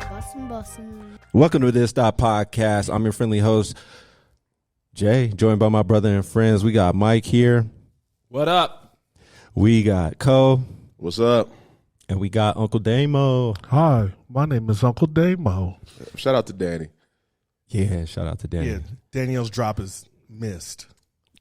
Bussin'. Welcome to this.podcast. I'm your friendly host, Jay, joined by my brother and friends. We got Mike here. What up? We got Cole. What's up? And we got Uncle Damo. Hi, my name is Uncle Damo. Shout out to Danny. Yeah, shout out to Danny. Yeah, Danielle's drop is missed.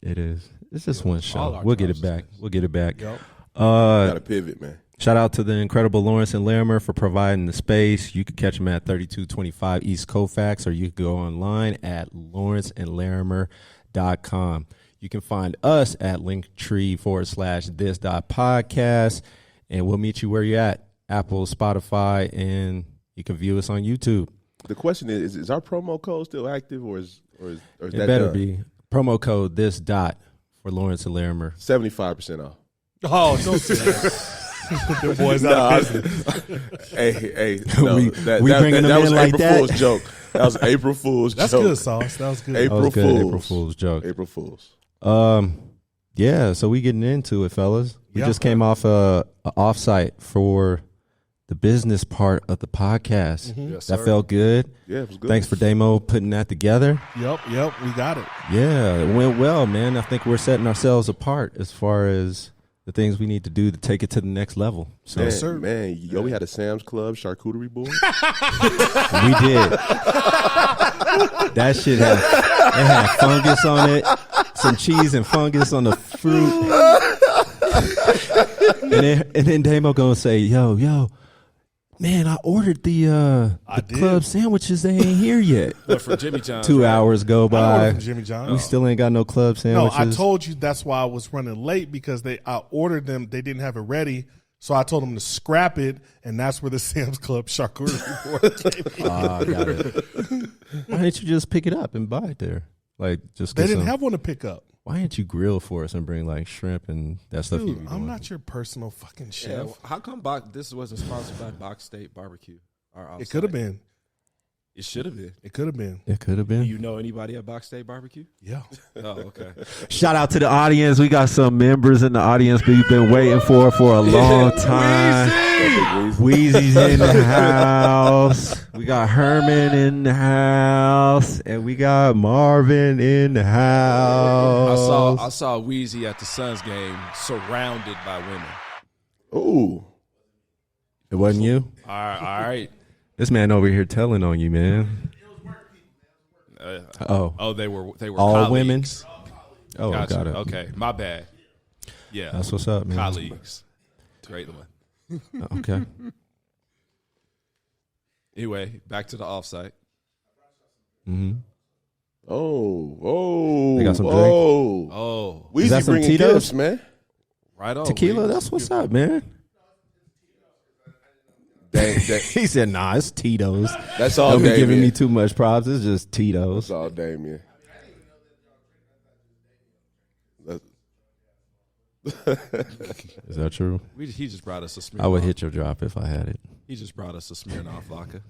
It is. It's just one All show. our We'll get it drops back. We'll get it back. Yep. Got to pivot, man. Shout out to the incredible Lawrence and Larimer for providing the space. You can catch them at 3225 East Colfax, or you can go online at lawrenceandlarimer.com. You can find us at linktree/this.podcast, and we'll meet you where you're at, Apple, Spotify, and you can view us on YouTube. The question is our promo code still active, or is It that better done? be. Promo code this dot for Lawrence and Larimer. 75% off. Oh, don't say that. The boys out of business. Hey, no, We bringing them that in was like April that? Fool's joke. That was April Fool's That's joke. good, Sauce. That was good. That April was good. Fools. April Fool's joke. April Fool's. Yeah, so we getting into it, fellas. We Yeah. just came off a offsite for the business part of the podcast. Yes, That sir. felt good. Yeah, it was good. Thanks for Damo putting that together. Yep, we got it. Yeah, it went well, man. I think we're setting ourselves apart as far as the things we need to do to take it to the next level. So Man, sir. man, we had a Sam's Club charcuterie board. we did. That shit had fungus on it, some cheese and fungus on the fruit. and then Damo gonna say, yo, man, I ordered the did. club sandwiches. They ain't here yet. But for Jimmy John's, 2 right? hours go I ordered by. from Jimmy John. We still ain't got no club No, sandwiches. I told you that's why I was running late because I ordered them. They didn't have it ready. So I told them to scrap it, and that's where the Sam's Club charcuterie board came in. I got it. Why didn't you just pick it up and buy it there? Like, just They get didn't some- have one to pick up. Why didn't you grill for us and bring like shrimp and that stuff? you Dude, be I'm doing? not your personal fucking Yeah, chef. well, how come this wasn't sponsored by Box State Barbecue? It could have been. It should have been. It could have been. It could have Do been. you know anybody at Box State Barbecue? Yeah. Oh, okay. Shout out to the audience. We got some members in the audience we've been waiting for a long time. Wheezy's in the house. We got Herman in the house, and we got Marvin in the house. I saw Wheezy at the Suns game, surrounded by women. Ooh. It wasn't you. All right. This man over here telling on you, man. Oh, They were all colleagues. women. Oh, Gotcha. got it. Okay, my bad. Yeah, That's what's up, man. colleagues. Great one. Okay. Anyway, back to the offsite. Mm-hmm. Oh. They got some drink? Oh, Weezy that some bringing Tito's? gifts, man. right on. Tequila. Wheezy. That's what's up, man. Dang, He said, "Nah, it's Tito's." that's all Don't be Damien. giving me too much props. It's just Tito's. That's all Damien. Is that true? He just brought us a Smirnoff. I would hit your drop if I had it. He just brought us a Smirnoff vodka.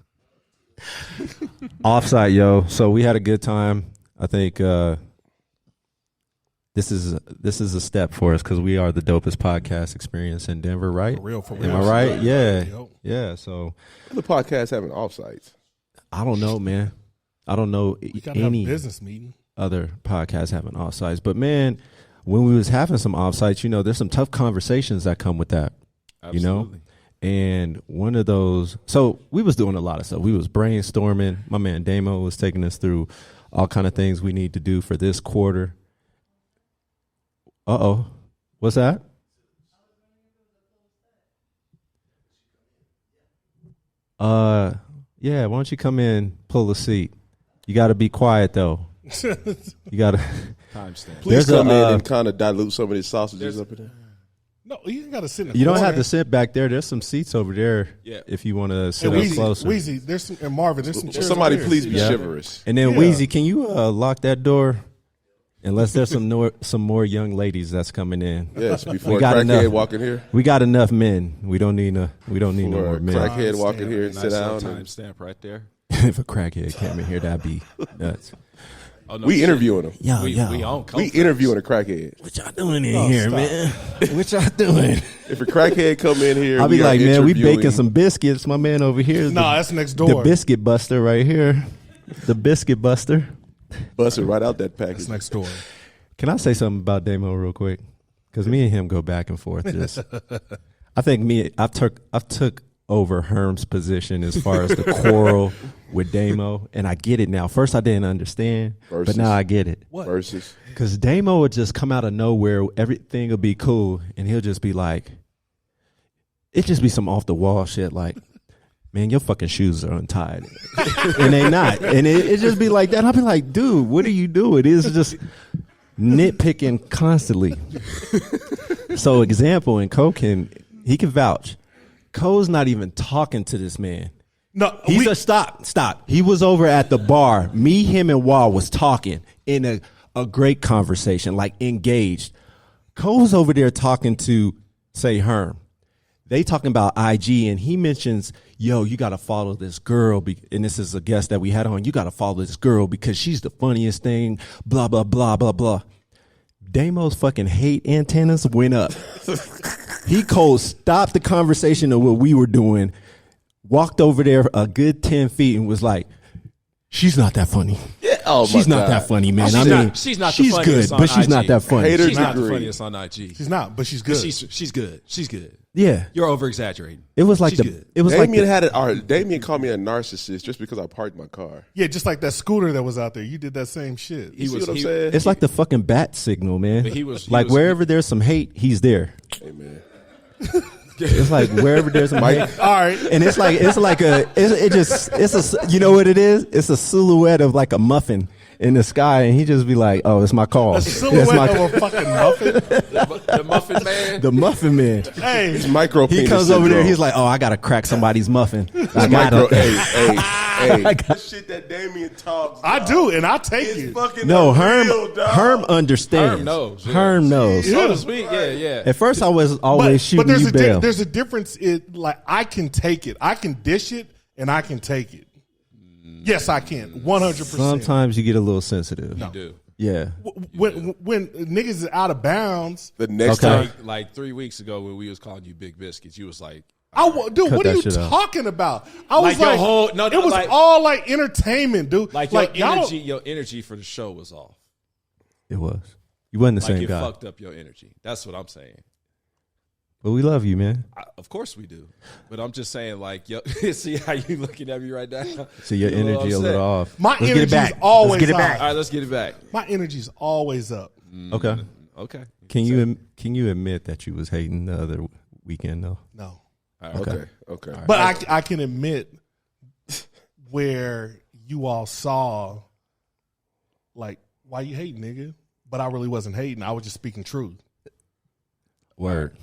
Offsite, yo. So we had a good time. I think this is a step for us because we are the dopest podcast experience in Denver, right? For real. Am I right? Yeah, Yep. yeah. So The podcast having offsites. I don't know, man. I don't know We got to have a any business meeting. other podcasts having offsites, but man, when we was having some offsites, there's some tough conversations that come with that. Absolutely. And one of those, so we was doing a lot of stuff. We was brainstorming. My man Damo was taking us through all kind of things we need to do for this quarter. What's that? Yeah, why don't you come in, pull a seat? You got to be quiet though. You got to. Timestamp. Please There's come a, in and kind of dilute some of these sausages up in there. No, you ain't got to sit in the You don't corner. have to sit back there. There's some seats over there. Yeah. If you want to sit Hey, up closer. Wheezy, there's some, and Marvin, there's some chairs Somebody over there. please be Yeah. chivalrous. And then Yeah. Wheezy, can you lock that door? Unless there's some more young ladies that's coming in. Yes, before a got crackhead enough. walk in here. We got enough men. We don't need no Before more a men. crackhead walk in here and Nice sit little down. And timestamp right there. If a crackhead came in here, that'd be nuts. Oh, no, we shit. interviewing him. Yo, We on We interviewing a crackhead. What y'all doing in here, man? What y'all doing? If a crackhead come in here, I'll be we are like, man, we interviewing- baking some biscuits. My man over here is That's next the door. biscuit buster right here. The biscuit buster. Bust it right out that package. That's next door. Can I say something about Damo real quick? Because me and him go back and forth. I think I've took over Herm's position as far as the quarrel with Damo, and I get it now. First, I didn't understand, but now I get it. What? Versus. Because Damo would just come out of nowhere, everything will be cool, and he'll just be like, it just be some off the wall shit like, man, your fucking shoes are untied. And they not. And it just be like that. I'll be like, dude, what are you doing? It's just nitpicking constantly. So example, and Cole he can vouch. Cole's not even talking to this man. No, He's stop. He was over at the bar. Me, him, and Wall was talking in a great conversation, like engaged. Cole's over there talking to, say, Herm. They talking about IG, and he mentions, yo, you got to follow this girl. And this is a guest that we had on. You got to follow this girl because she's the funniest thing, blah, blah, blah, blah, blah. Damo's fucking hate antennas went up. He stopped the conversation of what we were doing, walked over there a good 10 feet and was like, she's not that funny. Yeah. Oh, She's my not God. that funny, man. She's not the she's funniest good, on but she's IG. not that funny. Haters She's not the agree. funniest on IG. she's not, but she's good. She's good. She's good. Yeah. You're over exaggerating. It was like She's good. it was Damien like Damien called me a narcissist just because I parked my car. Yeah, just like that scooter that was out there. You did that same shit. You see what I'm saying? it's like the fucking bat signal, man. But he was wherever there's some hate, he's there. Hey, man. It's like wherever there's some hate. All right. And it's like you know what it is? It's a silhouette of like a muffin in the sky, and he just be like, "Oh, it's my call." A silhouette of a fucking muffin. the Muffin Man. The muffin man. Hey, It's micro He penis comes over there. syndrome. He's like, "Oh, I gotta crack somebody's muffin. I It's got micro. to Hey. The shit that Damien talks. I do, and I take It's it. fucking No, unreal, dog. Herm understands. Herm knows, yeah. Herm knows. So does we. Yeah. At first, I was always shooting there's you bail. there's a difference. Like I can take it. I can dish it, and I can take it. Yes, I can. 100%. Sometimes you get a little sensitive. You do. Yeah. When niggas is out of bounds, The next Okay. time. Like 3 weeks ago when we was calling you Big Biscuits, you was like, dude, Cut what are that you shit out. talking about? I was Like your like, whole- no, it was like- all like entertainment, dude. like y'all your energy for the show was off. It was. You wasn't the Like same it guy. fucked up your energy. That's what I'm saying. But we love you, man. Of course we do, but I'm just saying, like, yo, see how you looking at me right now? So your You know what energy a I'm little saying? off. My Let's get it energy's back. always Let's get it up. back. All right, let's get it back. My energy's always up. Okay. Okay. Can you admit that you was hating the other weekend though? No, Okay. Okay. but I can admit where you all saw, like, why you hating, nigga? But I really wasn't hating. I was just speaking truth. Word.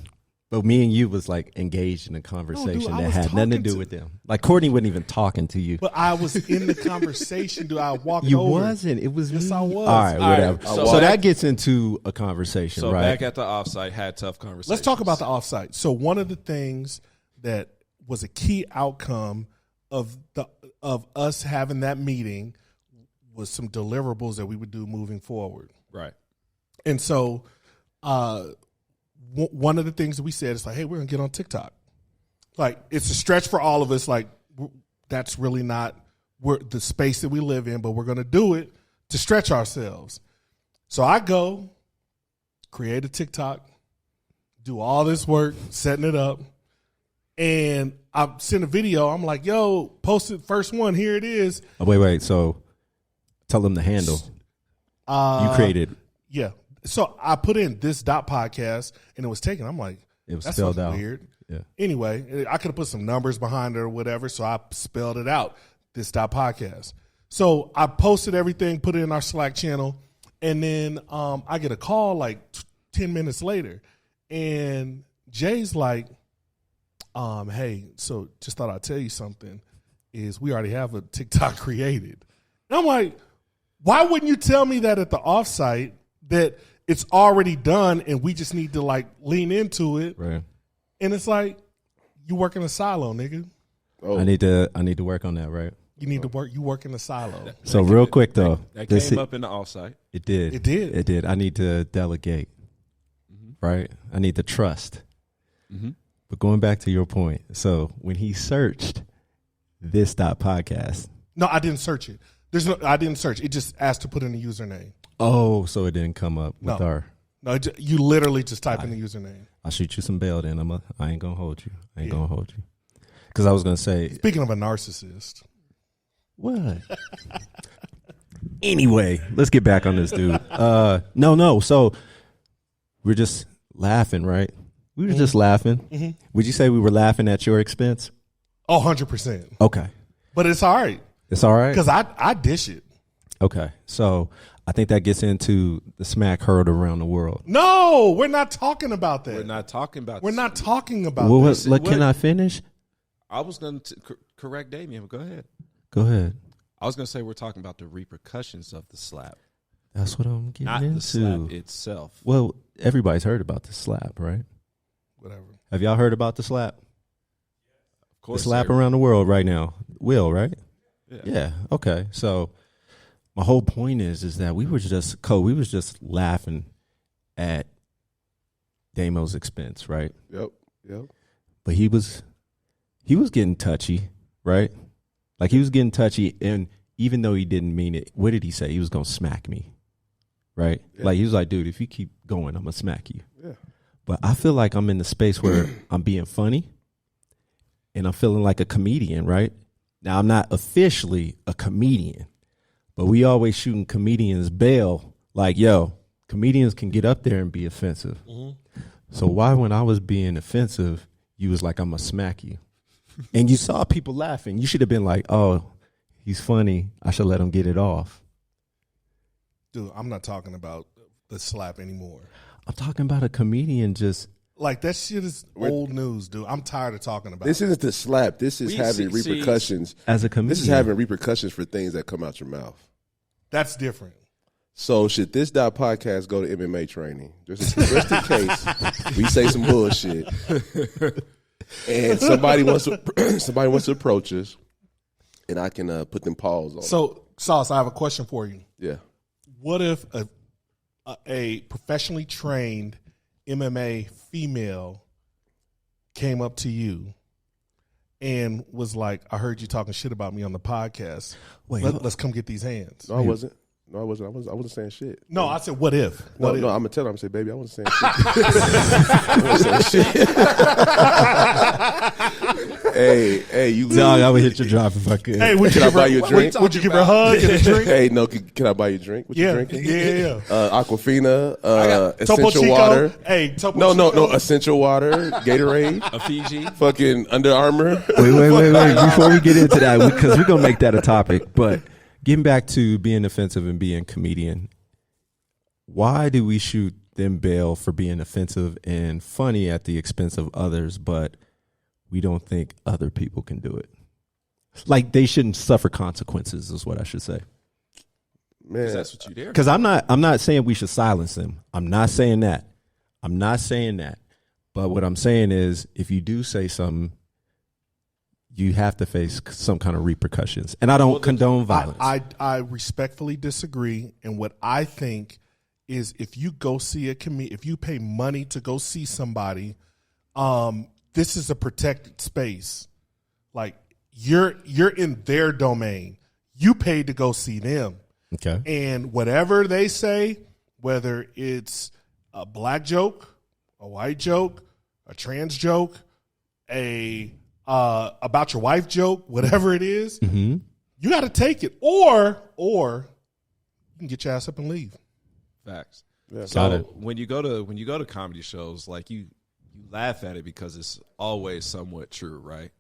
But me and you was like engaged in a conversation I that was had nothing to talking do to- with them. Like Courtney wasn't even talking to you. But I was in the conversation, dude. I walked You over. wasn't. It was Yes, me. I was. All right, All right, whatever. so So back- that gets into a conversation, So right? back at the offsite, had tough conversations. Let's talk about the offsite. So one of the things that was a key outcome of us having that meeting was some deliverables that we would do moving forward. right. And so one of the things that we said is like, hey, we're going to get on TikTok. Like, it's a stretch for all of us. Like, that's really not the space that we live in, but we're going to do it to stretch ourselves. So I go, create a TikTok, do all this work, setting it up, and I send a video. I'm like, yo, post it, first one, here it is. Oh, wait. So tell them the handle. You created. Yeah. So I put in this.podcast, and it was taken. I'm like, It was that's spelled fucking out. weird. Yeah. Anyway, I could have put some numbers behind it or whatever, so I spelled it out, this.podcast. So I posted everything, put it in our Slack channel, and then I get a call like 10 minutes later, and Jay's like, hey, so just thought I'd tell you something, is we already have a TikTok created. And I'm like, why wouldn't you tell me that at the offsite, that it's already done and we just need to like lean into it? Right. And it's like, you work in a silo, nigga. Oh, I need to work on that, right? You need to work. You work in the silo. So real quick though, that came up in the offsite. It did. It did. It did. I need to delegate, right? I need to trust. But going back to your point, so when he searched this.podcast. No, I didn't search it. I didn't search. It just asked to put in a username. Oh, so it didn't come up with our. No, you literally just type in the username. I'll shoot you some bail then. I ain't gonna hold you. I ain't gonna hold you. Because I was gonna say. Speaking of a narcissist. What? Anyway, let's get back on this dude. No. So we're just laughing, right? We were just laughing. Would you say we were laughing at your expense? Oh, 100%. Okay. But it's all right. It's all right? Because I dish it. Okay. So I think that gets into the smack heard around the world. No, we're not talking about that. We're not talking about We're this. not talking about Well, this. can I finish? I was going to correct Damien, but go ahead. Go ahead. I was going to say we're talking about the repercussions of the slap, That's what I'm getting not into. the slap itself. Well, everybody's heard about the slap, right? Whatever. Have y'all heard about the slap? Of course, The slap sir. around the world right now. Will, right? Yeah. Yeah. Okay. So my whole point is that we was just laughing at Damo's expense, right? Yep. But he was getting touchy, right? Like he was getting touchy, and even though he didn't mean it, what did he say? He was gonna smack me, right? Yeah. Like he was like, dude, if you keep going, I'm gonna smack you. Yeah. But I feel like I'm in the space where I'm being funny and I'm feeling like a comedian, right? Now, I'm not officially a comedian, but we always shooting comedians bail. Like, yo, comedians can get up there and be offensive. So why, when I was being offensive, you was like, I'm going to smack you? And you saw people laughing. You should have been like, oh, he's funny. I should let him get it off. Dude, I'm not talking about the slap anymore. I'm talking about a comedian just. Like, that shit is old news, dude. I'm tired of talking about This it. isn't the slap. This is having repercussions. As a comedian. This is having repercussions for things that come out your mouth. That's different. So should this.podcast go to MMA training? Just in case we say some bullshit. And somebody wants to approach us, and I can put them paws on. So, Sauce, I have a question for you. Yeah. What if a professionally trained MMA female came up to you and was like, I heard you talking shit about me on the podcast. Wait, Let's come get these hands. No, I wasn't. I wasn't saying shit. No, I said, what if? No, What if? I'm gonna tell her. I'm gonna say, baby, I wasn't saying shit. I wasn't saying shit. hey, you. Dog, I would hit your drop if I could. Hey, would you Can I give buy her, you a drink? Would you give her a hug and a drink? Hey, no, can I buy you a drink? What you Yeah, drinking? yeah. Aquafina, Topo essential Chico. water. Hey, Topo No, Chico. essential water, Gatorade, A Fiji. fucking Under Armour. Wait. Before we get into that, because we're going to make that a topic. But getting back to being offensive and being comedian, why do we shoot them bail for being offensive and funny at the expense of others, but we don't think other people can do it? Like they shouldn't suffer consequences is what I should say. Man, That's what you dare. Because I'm not saying we should silence them. I'm not saying that. But what I'm saying is if you do say something, you have to face some kind of repercussions. And I don't condone violence. I respectfully disagree. And what I think is if you go see if you pay money to go see somebody, this is a protected space. Like you're in their domain. You paid to go see them. Okay. And whatever they say, whether it's a black joke, a white joke, a trans joke, a about your wife joke, whatever it is, you got to take it, or you can get your ass up and leave. Facts. Yeah. So Got it. when you go to comedy shows, like you laugh at it because it's always somewhat true, right?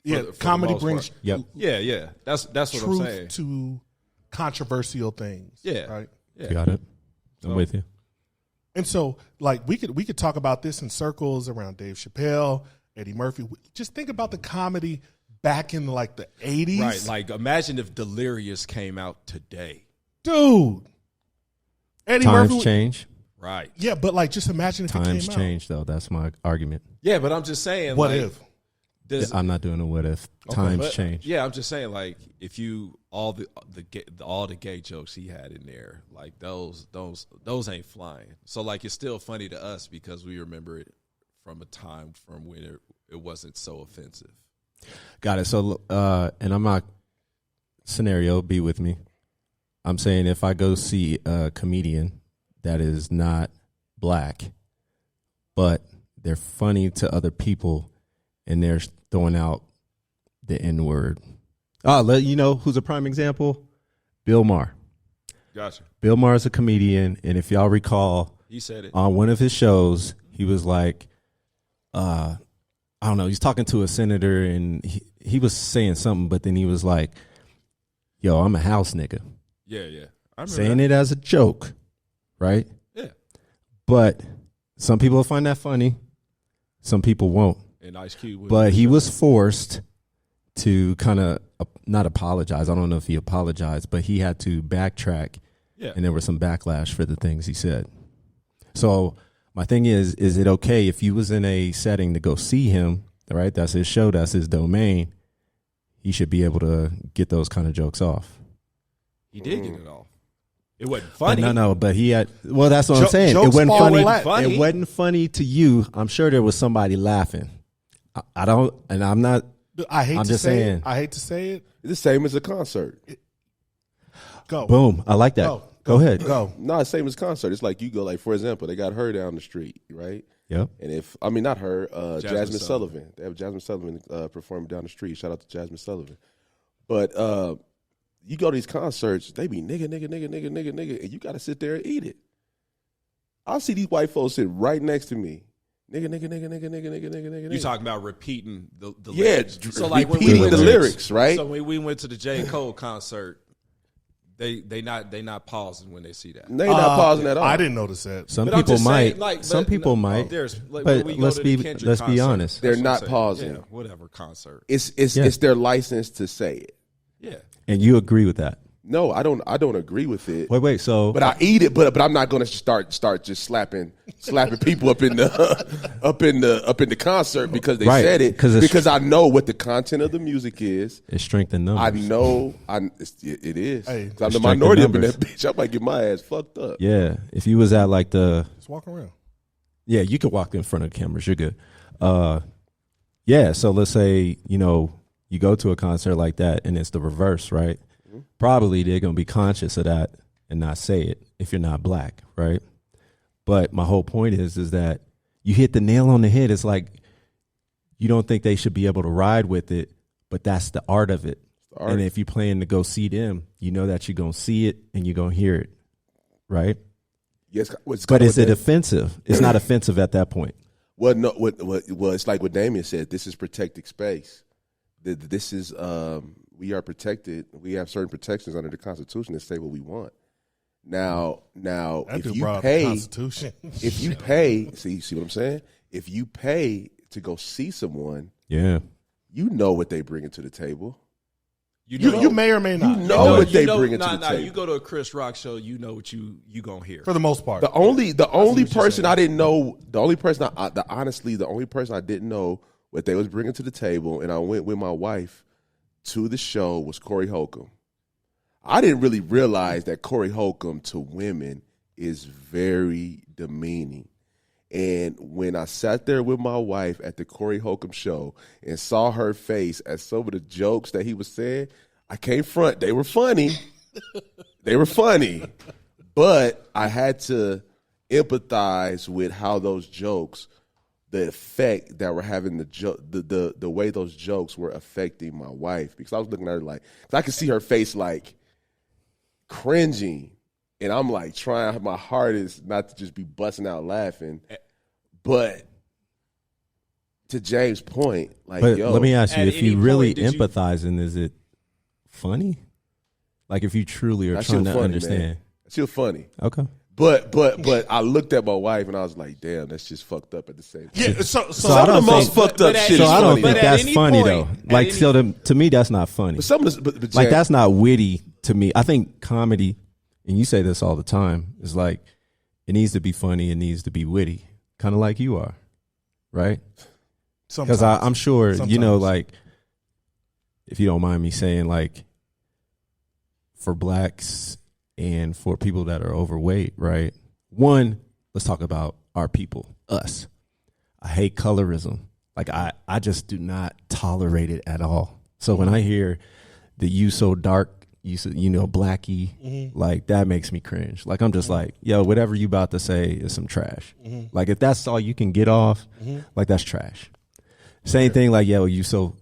Yeah, For the comedy most brings part. Yep. Yeah. That's what I'm truth saying. to controversial things. Yeah. Right. Yeah. Got it. I'm with you. And so, like, we could talk about this in circles around Dave Chappelle, Eddie Murphy. Just think about the comedy back in like the 80s. Right. Like imagine if Delirious came out today. Dude. Eddie Times Murphy. change. Right. Yeah, but like just imagine if it Times came change, though. That's my argument. Yeah, but I'm just saying. out. What like, if? I'm not doing a what if. Times change. Yeah, I'm just saying, like, if you all the gay jokes he had in there, like those ain't flying. So like, it's still funny to us because we remember it from a time from when it wasn't so offensive. Got it. So and I'm not scenario. Be with me. I'm saying if I go see a comedian that is not black, but they're funny to other people, and they're throwing out the N-word. I'll let you know who's a prime example. Bill Maher. Gotcha. Bill Maher is a comedian, and if y'all recall, He said it on one of his shows. He was like, I don't know. He's talking to a senator, and he was saying something, but then he was like, "Yo, I'm a house nigga." Yeah. I remember Saying it as a joke, right? Yeah. But some people will find that funny. Some people won't. And Ice Cube. But he was forced to kind of not apologize. I don't know if he apologized, but he had to backtrack. Yeah. And there was some backlash for the things he said. So my thing is it okay if you was in a setting to go see him, right? That's his show. That's his domain. He should be able to get those kind of jokes off. He did get it off. It wasn't funny. But he had. Well, that's what I'm saying. It jokes wasn't fall funny. flat. It wasn't funny to you. I'm sure there was somebody laughing. I don't, and I'm not. I hate I'm to just say saying. it. I hate to say it. It's the same as a concert. Go. Boom. I like that. Go ahead. Go. No, it's same as concert. It's like you go, like, for example, they got her down the street, right? Yep. And not her, Jasmine Sullivan. Sullivan. They have Jasmine Sullivan performing down the street. Shout out to Jasmine Sullivan. But you go to these concerts, they be nigga, and you got to sit there and eat it. I'll see these white folks sit right next to me. Nigga. You talking about repeating the Yeah, lyrics. So like when repeating we went the to- lyrics, right? So when we went to the J. Cole concert, they not pausing when they see that. They not pausing at all. I didn't notice that. Some But I'm people just might. saying, like, some but people no, might. There's, like, but when we go let's to be the Kendrick let's be concert, honest. They're that's what not I'm saying. pausing. Yeah, whatever concert. It's their license to say it. Yeah. And you agree with that? No, I don't agree with it. Wait. So, But I eat it. But I'm not going to start just slapping people up in the concert because they Right, said it. 'cause it's- Because I know what the content of the music is. it's strength in numbers. I know it is. Hey, 'Cause I'm the strength in minority up in numbers. that bitch. I might get my ass fucked up. Yeah. If you was at like the. Just walk around. Yeah, you could walk in front of cameras. You're good. Yeah. So let's say you go to a concert like that, and it's the reverse, right? Probably they're gonna be conscious of that and not say it if you're not black, right? But my whole point is that you hit the nail on the head. It's like you don't think they should be able to ride with it, but that's the art of it. art. And if you're planning to go see them, you know that you're gonna see it and you're gonna hear it, right? Yes, But is it offensive? It's not offensive at that point. Well, no. Well, it's like what Damien said. This is protected space. This is we are protected. We have certain protections under the Constitution that say what we want. Now, That if dude you brought up the pay, Constitution. if you pay, see what I'm saying? If you pay to go see someone, Yeah. you know what they bring to the table. You may or may not. You know what they bring to the Nah, table. you go to a Chris Rock show, you know what you gonna hear. For the most part. The only what you're person saying. I didn't know, the only person I didn't know what they was bringing to the table, and I went with my wife to the show, was Corey Holcomb. I didn't really realize that Corey Holcomb to women is very demeaning. And when I sat there with my wife at the Corey Holcomb show and saw her face at some of the jokes that he was saying, I can't front. They were funny. But I had to empathize with how those jokes, the effect that were having the way those jokes were affecting my wife, because I was looking at her like, cause I could see her face like cringing, and I'm like trying my hardest not to just be busting out laughing, but to James' point, like, But yo, let me ask you, at if you any really point, did you- empathizing, is it funny? Like if you truly are that trying shit to funny, understand. man. That shit funny. Okay. But I looked at my wife and I was like, damn, that's just fucked up at the same time. Yeah, so I Some of the don't most think- fucked up but at shit So is I don't funny. think But at that's any funny point- though. at Like any- so to me that's not funny. But some of this, but Like Jam, that's not witty to me. I think comedy, and you say this all the time, is like it needs to be funny, it needs to be witty. Kind of like you are. Right? Because I'm sure, you know, Sometimes. like, if you don't mind me saying, like, for blacks and for people that are overweight, right? One, let's talk about our people, us. I hate colorism. Like, I just do not tolerate it at all. So when I hear that you so dark, you know, blackie, like, that makes me cringe. Like, I'm just like, yo, whatever you about to say is some trash. Like, if that's all you can get off, like, that's trash. Same thing, like, yo, you so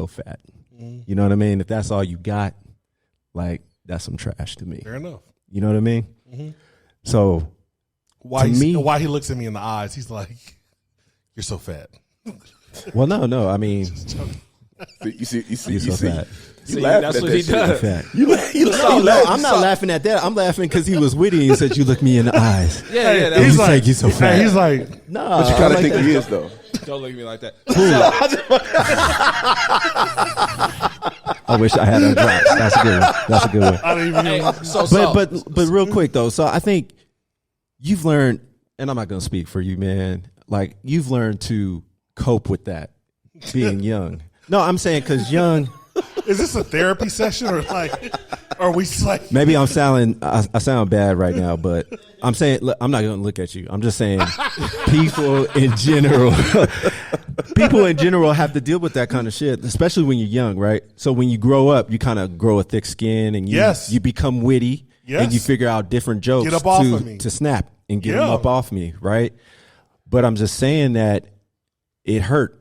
fat. You know what I mean? If that's all you got, like, that's some trash to me. Fair enough. You know what I mean? So Why to me, he looks at me in the eyes, he's like, "You're so fat." well, no. I mean, You see, you're so fat. You laughing that's at what that he shit. does. Fat. You No, I'm not laughing at that. I'm laughing because he was witty and said, "You look me in the eyes." Yeah, that He's was, like, "You so fat." He's like, No, What you kind of like think that. he is, though? don't look at me like that. I wish I had a drop. That's a good one. That's a good one. I don't even know. But real quick though, so I think you've learned, and I'm not gonna speak for you, man. Like, you've learned to cope with that being young. No, I'm saying because young. Is this a therapy session or like, are we like? Maybe I sound bad right now, but I'm saying, look, I'm not going to look at you. I'm just saying people in general have to deal with that kind of shit, especially when you're young, right? So when you grow up, you kind of grow a thick skin and you become witty and you figure out different jokes Get up off of me. to snap and get them up off me, right? But I'm just saying that it hurt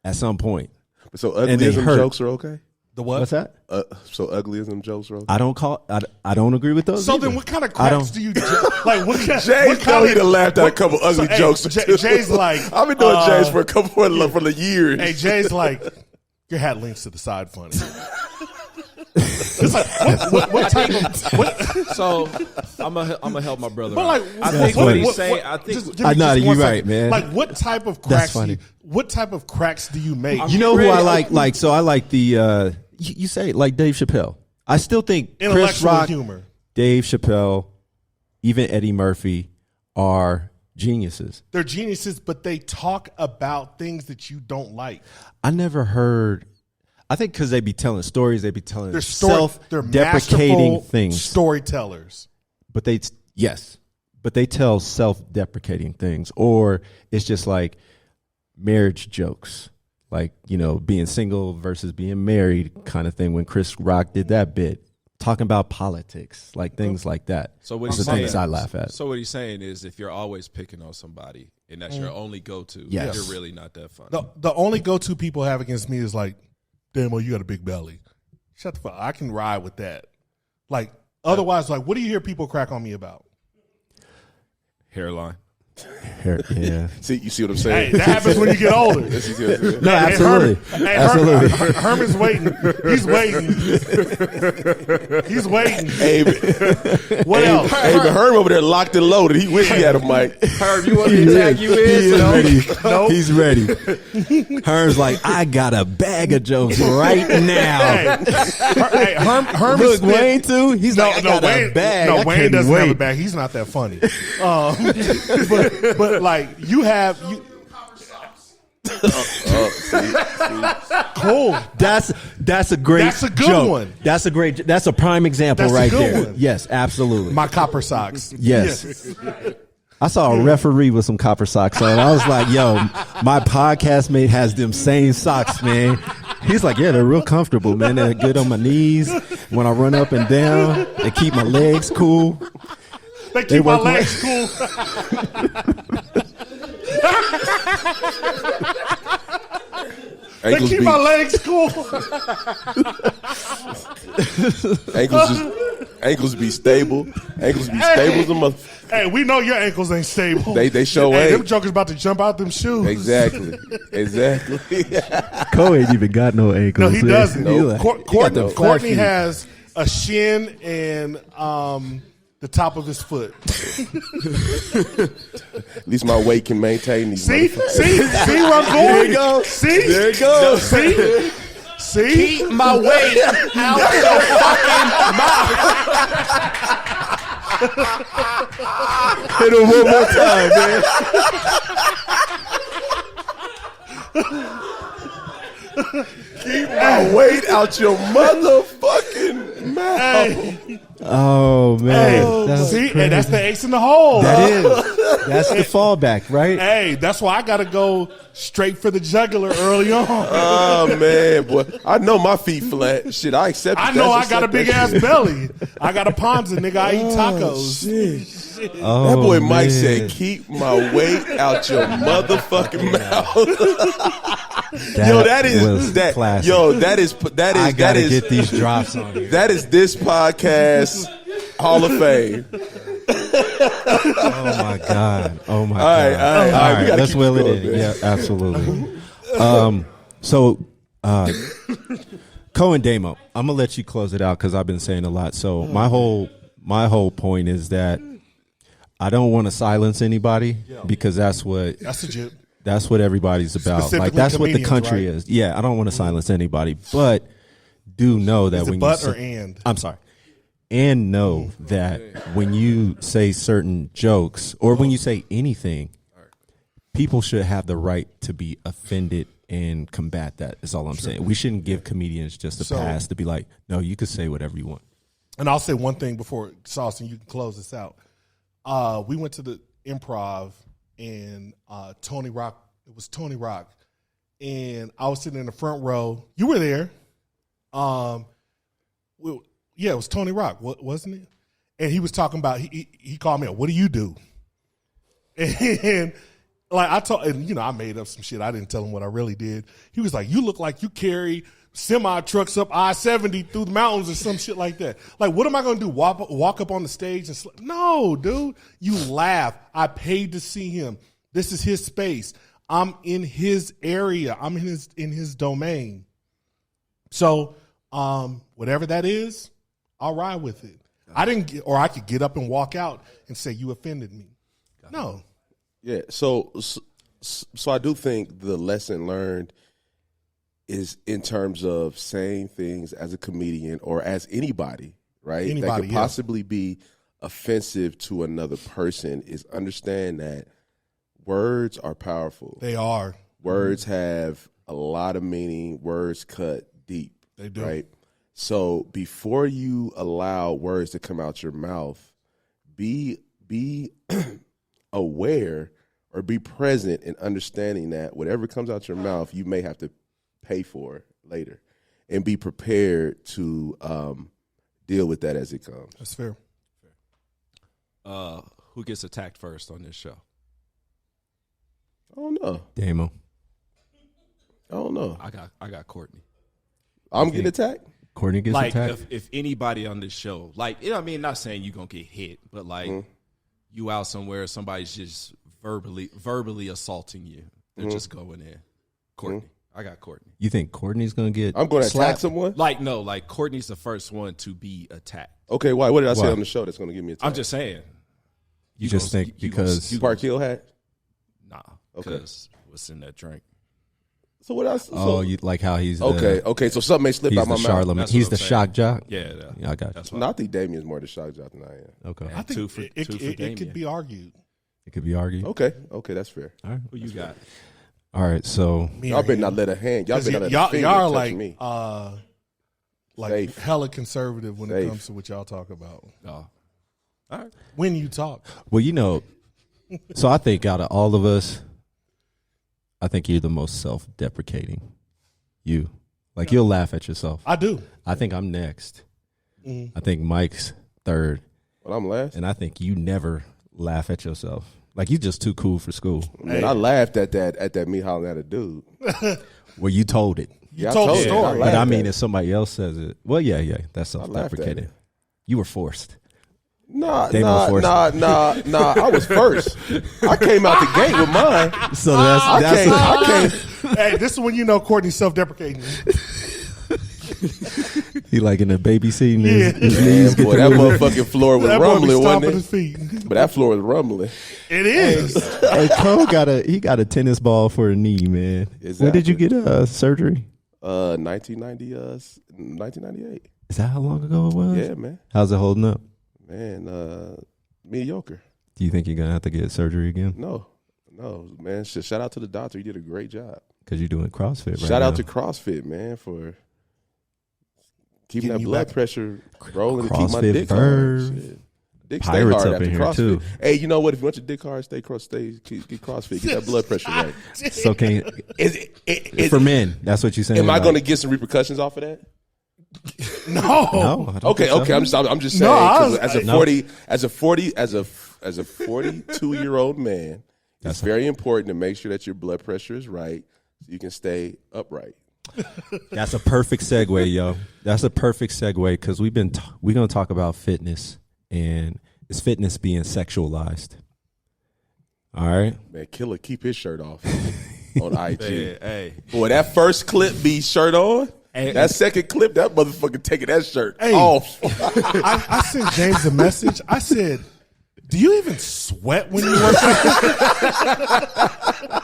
at some point. So And they uglyism hurt. jokes are okay? The what? What's that? So uglyism jokes are okay? I don't agree with those. So either. then, what kind of I cracks don't- do you like? What kind? Jay what know he done laughed at a couple ugly hey, jokes. Jay's like, I've been doing Jay's for a couple for the years. Hey, Jay's like, your hat links to the side funny. It's like, what type of? What, So I'm gonna help my brother. but out. like, I think what he's saying. I think just give me I know just you're one right, second. man. Like, what type of cracks? funny. What type of cracks do you make? You know who I like? Like, so I like the you say it, like Dave Chappelle. I still think Chris Intellectual Rock, humor. Dave Chappelle, even Eddie Murphy are geniuses. They're geniuses, but they talk about things that you don't like. I never heard. I think because they be telling stories, they be telling They're self-deprecating masterful things. storytellers. But they tell self-deprecating things, or it's just like marriage jokes, like, you know, being single versus being married kind of thing. When Chris Rock did that bit, talking about politics, like things like that. So what Those he's are things saying- I laugh at. So what he's saying is, if you're always picking on somebody and that's your only go-to, Yes. you're really not that funny. The only go-to people have against me is like, Damo, you got a big belly. Shut the fuck up. I can ride with that. Like, otherwise, like, what do you hear people crack on me about? Hairline. Yeah. See, you see what I'm Hey, saying? that happens when you get older. You see what I'm saying? No, absolutely. Absolutely. Herman's waiting. He's waiting. He's waiting. Hey, What else? hey, but Herm over there locked and loaded. He wish he had a mic. Herb, you want me to tag you in? No? Nope. He's ready. Herm's like, I got a bag of jokes right now. Herman Look, Wayne too. He's like, I got a bag. No, I Wayne couldn't doesn't have a wait. bag. He's not that funny. But like you have you. Cool. That's a great. That's a good joke. one. That's a prime example That's a right good there. one. Yes, absolutely. My copper socks. Yes. I saw a referee with some copper socks on. I was like, yo, my podcast mate has them same socks, man. He's like, yeah, they're real comfortable, man. They're good on my knees when I run up and down. They keep my legs cool. They keep my work legs cool. They Ankles keep be, my legs cool. ankles be stable. Ankles be stable as a mother. Hey, we know your ankles ain't stable. They show Hey, ain't. them jokers about to jump out them shoes. Exactly. Cole ain't even got no ankles. No, he man. doesn't. He like- he got them flat Courtney feet. has a shin and the top of his foot. At least my weight can maintain these. See where I'm going? There you go. See? There you go. See? Keep my weight out your fucking Hit him one more time, man. Keep my weight out your motherfucking mouth. Hey, Oh man, that's see, crazy. and that's the ace in the hole. That is. That's the fallback, right? Hey, that's why I got to go straight for the jugular early on. Oh man, boy, I know my feet flat. Shit, I accept. I know I got a big ass belly. I got a Ponza, nigga. I eat tacos. Shit. Oh, That boy Mike man. said, "Keep my weight out your motherfucking mouth." Yo, that is was that. classic. Yo, that is I gotta that is get these drops on here. that is this podcast Hall of Fame. Oh my god! Oh my All right, god! all right, we gotta let's keep will it going, in. man. Yeah, absolutely. So, Co and Damo, I'm gonna let you close it out because I've been saying a lot. So my whole point is that I don't want to silence anybody because that's what everybody's about. Like Specifically that's what the comedians, country right? is. Yeah, I don't want to silence anybody, but do know that Is it when but you or say, and? I'm sorry. And know that when you say certain jokes or when you say anything, people should have the right to be offended and combat that. Is all I'm saying. We shouldn't give comedians just a pass to be like, no, you can say whatever you want. And I'll say one thing before Sauce, and you can close this out. We went to the Improv, and Tony Rock. It was Tony Rock, and I was sitting in the front row. You were there. Yeah, it was Tony Rock, wasn't it? And he was talking about he called me up. What do you do? And like I told, and I made up some shit. I didn't tell him what I really did. He was like, "You look like you carry semi trucks up I-70 through the mountains or some shit like that." Like, what am I going to do? Walk up on the stage and no, dude. You laugh. I paid to see him. This is his space. I'm in his area. I'm in his domain. So, whatever that is, I'll ride with it. I could get up and walk out and say, "You offended me." No. Yeah, so I do think the lesson learned is in terms of saying things as a comedian or as anybody, right? That could possibly be offensive to another person is understand that words are powerful. They are. Words have a lot of meaning. Words cut deep. They do. Right? So before you allow words to come out your mouth, be aware or be present in understanding that whatever comes out your mouth, you may have to pay for later, and be prepared to deal with that as it comes. That's fair. Who gets attacked first on this show? I don't know. Damo. I don't know. I got Courtney. I'm getting attacked. Courtney gets Like attacked. if anybody on this show, like I mean, not saying you're gonna get hit, but like you out somewhere, somebody's just verbally assaulting you. They're just going in. Courtney. I got Courtney. You think Courtney's gonna get? I'm going to attack slapped? someone. Like Courtney's the first one to be attacked. Okay, why? What did I say Why? on the show that's going to give me attacked? I'm just saying. You just think because Spark Hill hat. Nah, Okay. because what's in that drink? So what else? oh, you like how he's Okay. So something may slip he's out my the mouth. Charlemagne. That's He's what the I'm saying. shock jock. Yeah, Yeah, I got you. That's No, I think Damien's more the shock jock than I am. Okay, I think two for it Damien. could be argued. it could be argued. Okay, that's fair. All right, Who you got? all right. So Y'all better not let a hand. Y'all better not let a finger y'all touch are me. like Safe. hella conservative when it Safe. comes to what y'all talk about. Oh. All right. When you talk, well, so I think out of all of us, I think you're the most self-deprecating. You you'll laugh at yourself. I do. I think I'm next. I think Mike's third, Well, I'm last. and I think you never laugh at yourself. Like you just too cool for school. Man, I laughed at that me hollering at a dude. Well, you told it. Yeah, I told the it. story. laughed But I at mean, it. if somebody else says it, well, yeah, that's laughed at self-deprecating. it. You were forced. Nah. Damo forced I was first. I came out the gate with mine. So that's I came. Hey, this is when you know Courtney's self-deprecating. he like in the baby seat. And Yeah. his knees get Boy, to that moving. motherfucking floor was That boy be rumbling, stomping wasn't his it? feet. But that floor was rumbling. It is. Hey, Cole got a tennis ball for a knee, man. When did you get surgery? 1998. Is that how long ago it was? Yeah, man. How's it holding up? Man, mediocre. Do you think you're gonna have to get surgery again? No, man. Shout out to the doctor. He did a great job. Because you're doing CrossFit right Shout now. out to CrossFit, man, for keeping Getting that you blood back. pressure rolling to keep my CrossFit dick verse. hard. Shit. Dick stay Pirates hard up after in here, CrossFit. too. Hey, you know what? If you want your dick hard, get CrossFit. Get that blood pressure right. So can Is- for men, that's what you're saying. am I like- going to get some repercussions off of that? No. No. I don't Okay, think so. I'm just saying. No, I 'cause was- as a No. 42-year-old man, it's very important to make sure that your blood pressure is right so you can stay upright. That's a perfect segue, yo. That's a perfect segue because we're gonna talk about fitness and is fitness being sexualized? All right. Man, Killer keep his shirt off on IG. Hey, Boy, that first clip be shirt on. That second clip, that motherfucker taking that shirt off. I sent James a message. I said, do you even sweat when you work out?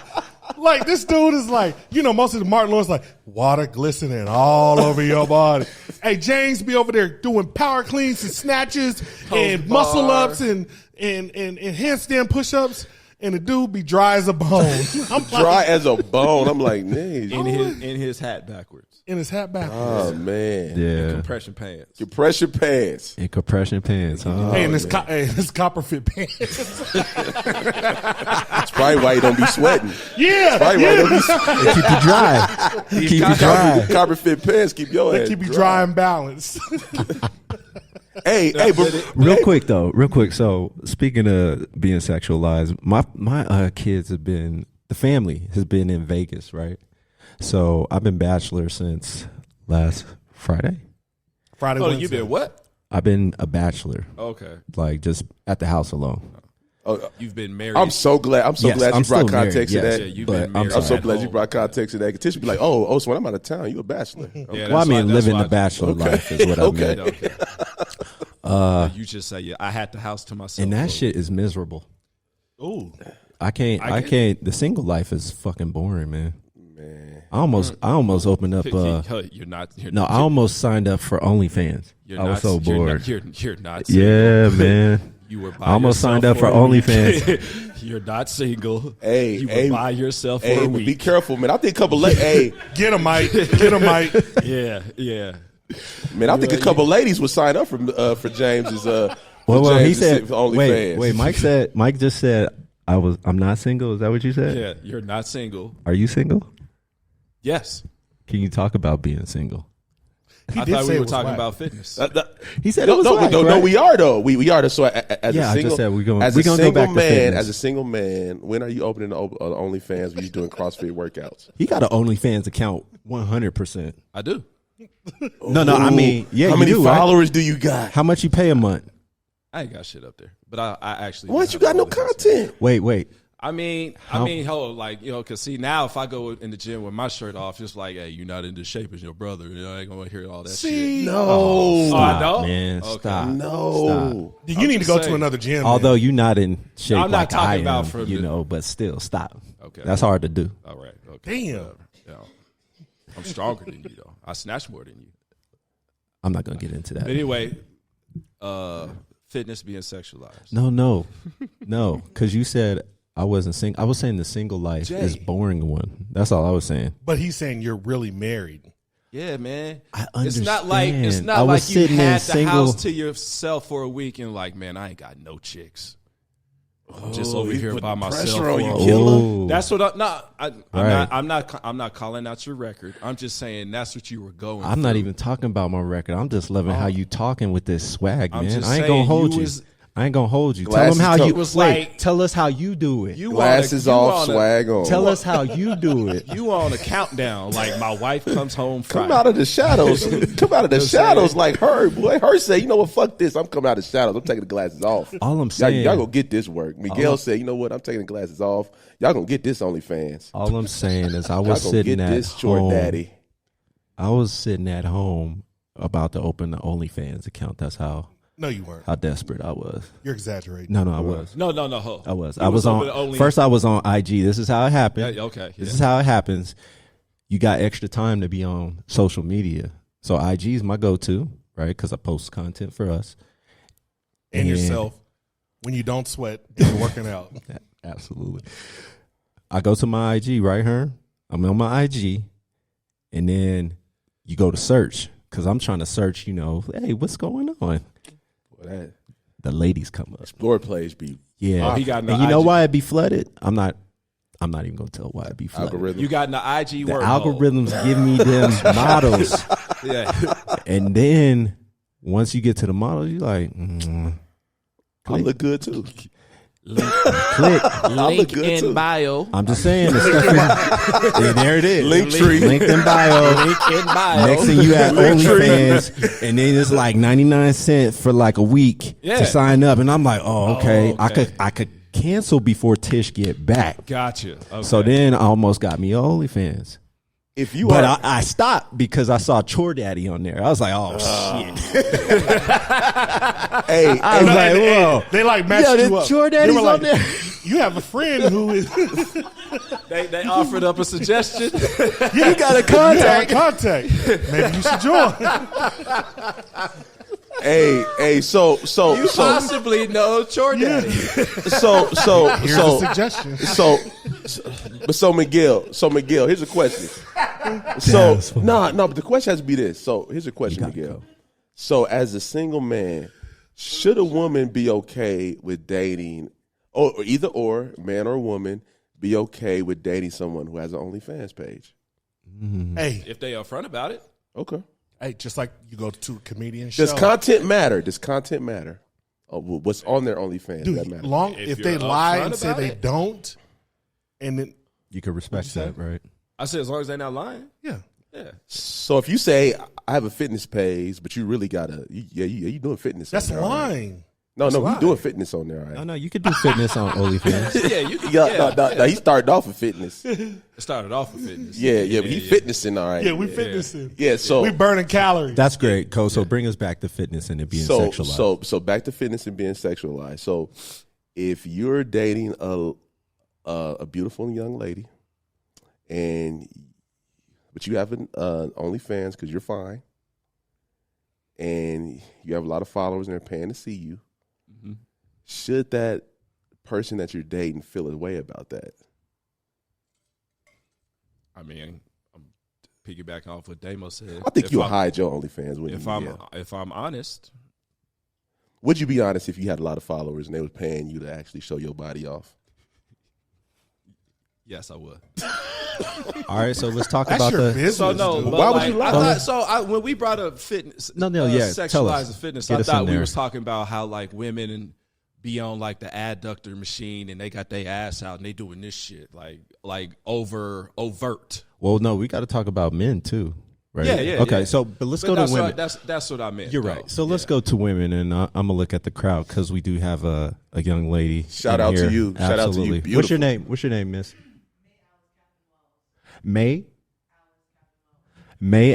Like, this dude is like, most of the Martin Lawrence like, water glistening all over your body. Hey, James be over there doing power cleans and snatches and muscle ups and handstand push-ups. And the dude be dry as a bone. I'm Dry as a bone. I'm like, man. in his hat backwards. in his hat backwards. Oh, man. Yeah. Compression pants. Compression pants. And compression pants, huh? Hey, and his copper fit pants. That's probably why you don't be sweating. Yeah, Probably why you don't be sweating. Keep you dry. Keep you dry. Copper fit pants keep your they ass keep you dry and balanced. Hey, but Real quick. So speaking of being sexualized, my kids have been, the family has been in Vegas, right? So I've been bachelor since last Friday. Friday, Oh, Wednesday. you been what? I've been a bachelor, Okay. like just at the house alone. You've been married. I'm so glad. I'm so Yes, glad I'm you brought still married, context yes. to Yeah, that. you've but been I'm married. I'm so at glad you home. brought context to that. Because be like, oh, so when I'm out of town, you a bachelor. Okay. Yeah, Well, I that's mean, why- living that's the why- bachelor life is what I Okay. meant. Okay. You just say, yeah, I had the house to myself. And that for a shit is miserable. Ooh, I get can't. The single life is fucking boring, man. I almost opened up. week. You're not. No, I almost signed up for OnlyFans. You're I was not, so bored. You're not. Yeah, man. You were by I almost signed up yourself for a week. OnlyFans. You're not single. Hey, you were hey, by yourself for Hey, a but week. be careful, man. I think a couple hey, get him, Mike. Get him, Mike. Yeah, yeah. man, I think a couple ladies would sign up for James's Well, he James's said. OnlyFans. Wait. Mike just said I'm not single. Is that what you said? Yeah, you're not single. Are you single? Yes. Can you talk about being single? He I did thought say we it were was talking whack. about fitness. He said No, it was no, whack, no, right? we are though. We are though. So as Yeah, a I single, just said we're gonna as go a single back to man, fitness. as a single man, when are you opening the OnlyFans? Where you doing CrossFit workouts? He got an OnlyFans account 100%. I do. No, I mean, yeah, How you many do, right? followers do you got? How much you pay a month? I ain't got shit up there, but I actually. Why do don't you have got no all the content? Wait. I mean, hold like cause see now if I go in the gym with my shirt off, it's like, hey, you're not in the shape as your brother. I ain't gonna hear all that shit. No, Oh, I don't? Man, Okay. stop. no. Then you need to just go to saying. another gym. Although you're not in shape I'm not like talking I about am, from the- but still, stop. Okay. That's hard to do. All right. Okay. Damn. Whatever. Yeah. I'm stronger than you though. I snatch more than you. I'm not gonna get into that. But anyway, fitness being sexualized. No, because you said I wasn't single. I was saying the single life is boring one. That's all I was saying. But he's saying you're really married. Yeah, man. I It's not like understand. I you was sitting there had the single- house to yourself for a week and like, man, I ain't got no chicks. I'm just over he's here putting by myself. pressure on for you, a killer. week. That's what I'm Right. not calling out your record. I'm just saying that's what you were going. I'm not through. even talking about my record. I'm just loving how you talking with this swag, I'm man. just I ain't saying gonna hold you you. was- I ain't gonna hold you. Tell Glasses them how come- you It was wait. like- Tell us how you do it. You Glasses wanna- you off, wanna- swag on. Tell us how you do it. You on a countdown like my wife comes home Friday. Come out of the shadows. Come out of the shadows like her, boy. Her say, you know what? Fuck this. I'm coming out of the shadows. I'm taking the glasses off. All I'm saying, Y'all gonna get this work. Miguel said, you know what? I'm taking the glasses off. Y'all gonna get this OnlyFans. all I'm saying is I Y'all was gonna sitting get at this short home. daddy. I was sitting at home about to open the OnlyFans account. That's how No, you weren't. desperate I was. You're exaggerating. No, I was. No. Ho. I was. You I was over on. the only- First, I was on IG. This is how it happened. Yeah, okay. This yeah. is how it happens. You got extra time to be on social media, so IG is my go-to, right? Because I post content for us And yourself when you don't sweat and you're working out. Absolutely. I go to my IG, right, Herm? I'm on my IG, and then you go to search because I'm trying to search. Hey, what's going on? Well, that The ladies come up. Explore page be Yeah, he got in the and you know IG. why it'd be flooded? I'm not even gonna tell why it'd be flooded. algorithm. You got in the IG The wormhole. algorithms give me them models, Yeah. and then once you get to the models, you like I look good too. click. Link good, in too. bio. I'm just saying, the stuff and there it is. Linktree. Linked in bio. Link in bio. Next thing you have OnlyFans, and then it's like 99 cents for like a week Yeah. to sign up, and I'm like, oh, okay. Oh, okay. I could cancel before Tish get back. Gotcha. Okay. So then I almost got me OnlyFans. If you But are, I stopped because I saw Chore Daddy on there. I was like, oh, shit. hey, I was like, whoa. They like matched Yo, you the up. Chore They Daddy's were like, on there. You have a friend who is they offered up a suggestion. You got a you have a contact. contact. Maybe you should join. hey, so You possibly know Chore Daddy. Here's a suggestion. So Miguel, here's a question. So but the question has to be this. So here's a question, Miguel. So as a single man, should a woman be okay with dating, or either or, man or woman, be okay with dating someone who has an OnlyFans page? Hey, If they upfront about it. Okay. hey, just like you go to a comedian show. Does content matter? Oh, well, what's on their OnlyFans? That Dude, matter. if you're they lie upfront and say about they it. don't, and then You can respect that, right? I said as long as they're not lying. yeah, Yeah. So if you say I have a fitness page, but you really you doing fitness? that's on there, right? lying. No, you lying. doing fitness on there, right? No, you could do fitness on OnlyFans. Yeah, you can. No, he started off with fitness. It started off with fitness. Yeah, but he fitnessing, all right. Yeah, we fitnessing. Yeah, so We burning calories. That's great, Cole. So bring us back to fitness and it being sexualized. so back to fitness and being sexualized. So if you're dating a beautiful young lady, but you have an OnlyFans because you're fine, and you have a lot of followers and they're paying to see you, should that person that you're dating feel a way about that? I mean, I'm piggybacking off what Damo said. I think If you'll I'm- hide your OnlyFans, wouldn't you? If I'm honest, Would you be honest if you had a lot of followers and they were paying you to actually show your body off? yes, I would. All right, so let's talk That's about your the. business. So no, dude. but Why would like, you lie? I thought, when we brought up fitness, No, yeah, tell us. sexualized fitness. Get I us thought in we there. was talking about how like women and be on like the adductor machine and they got their ass out and they doing this shit like overt. Well, no, we got to talk about men too, right? Yeah. Okay, yeah. so but let's But go to that's women. that's what I meant. You're though. right. So let's Yeah. go to women, and I'm gonna look at the crowd because we do have a young lady. Shout in out to here. you. Shout out to you. Absolutely. What's your Beautiful. name? What's your name, Miss? May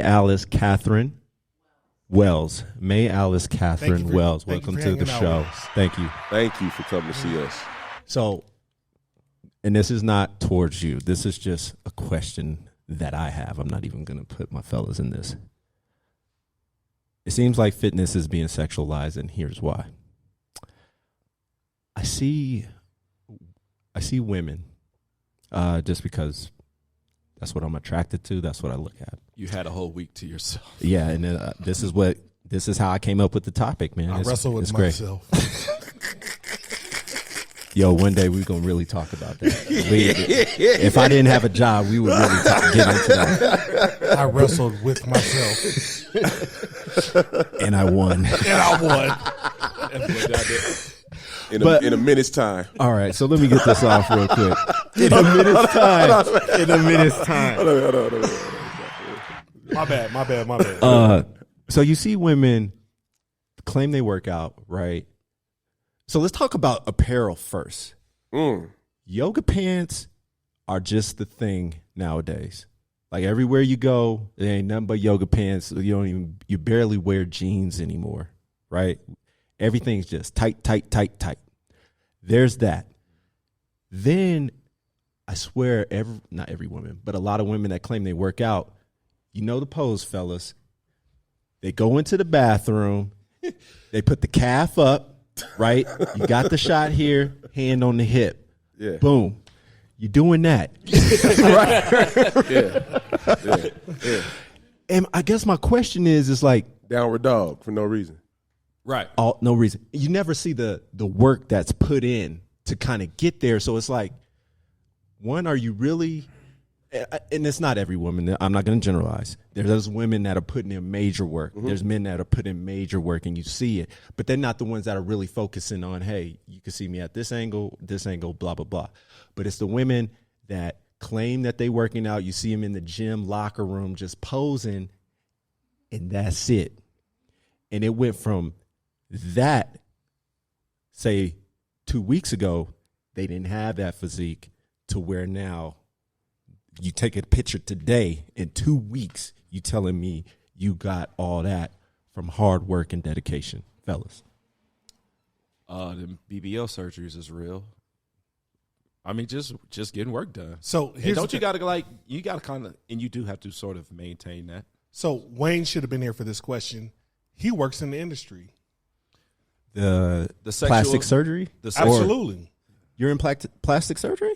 Alice Catherine Wells. May Alice Catherine Wells. thank you Welcome for to the hanging out show. with us. Thank you. Thank you for coming to see us. So, and this is not towards you. This is just a question that I have. I'm not even going to put my fellas in this. It seems like fitness is being sexualized, and here's why. I see women just because that's what I'm attracted to. That's what I look at. You had a whole week to yourself. Yeah, and this is how I came up with the topic, man. I wrestle with it's great. myself. Yo, one day we're going to really talk about that. If I didn't have a job, we would really get into that. I wrestled with myself, And I won. and I won. In a minute's time. All right, so let me get this off real quick. In a minute's time. My bad. So you see women claim they work out, right? So let's talk about apparel first. Yoga pants are just the thing nowadays. Like everywhere you go, there ain't nothing but yoga pants. You barely wear jeans anymore, right? Everything's just tight. There's that. Then I swear, not every woman, but a lot of women that claim they work out, you know the pose, fellas. They go into the bathroom, they put the calf up, right? You got the shot here, hand on the hip. Yeah. Boom. you're doing that. Yeah. And I guess my question is like, Downward dog for no reason. Right. no reason. You never see the work that's put in to kind of get there. So it's like, one, are you really, and it's not every woman. I'm not going to generalize. There's those women that are putting in major work. There's men that are putting in major work, and you see it. But they're not the ones that are really focusing on, hey, you can see me at this angle, blah, blah, blah. But it's the women that claim that they working out. You see them in the gym locker room just posing, and that's it. And it went from that, say, 2 weeks ago, they didn't have that physique, to where now you take a picture today, in 2 weeks, you telling me you got all that from hard work and dedication, fellas. The BBL surgeries is real. I mean, just getting work done. So And here's don't the you gotta you gotta kind of, and you do have to sort of maintain that. So Wayne should have been here for this question. He works in the industry. The sexual- plastic surgery? Absolutely. You're in plastic surgery?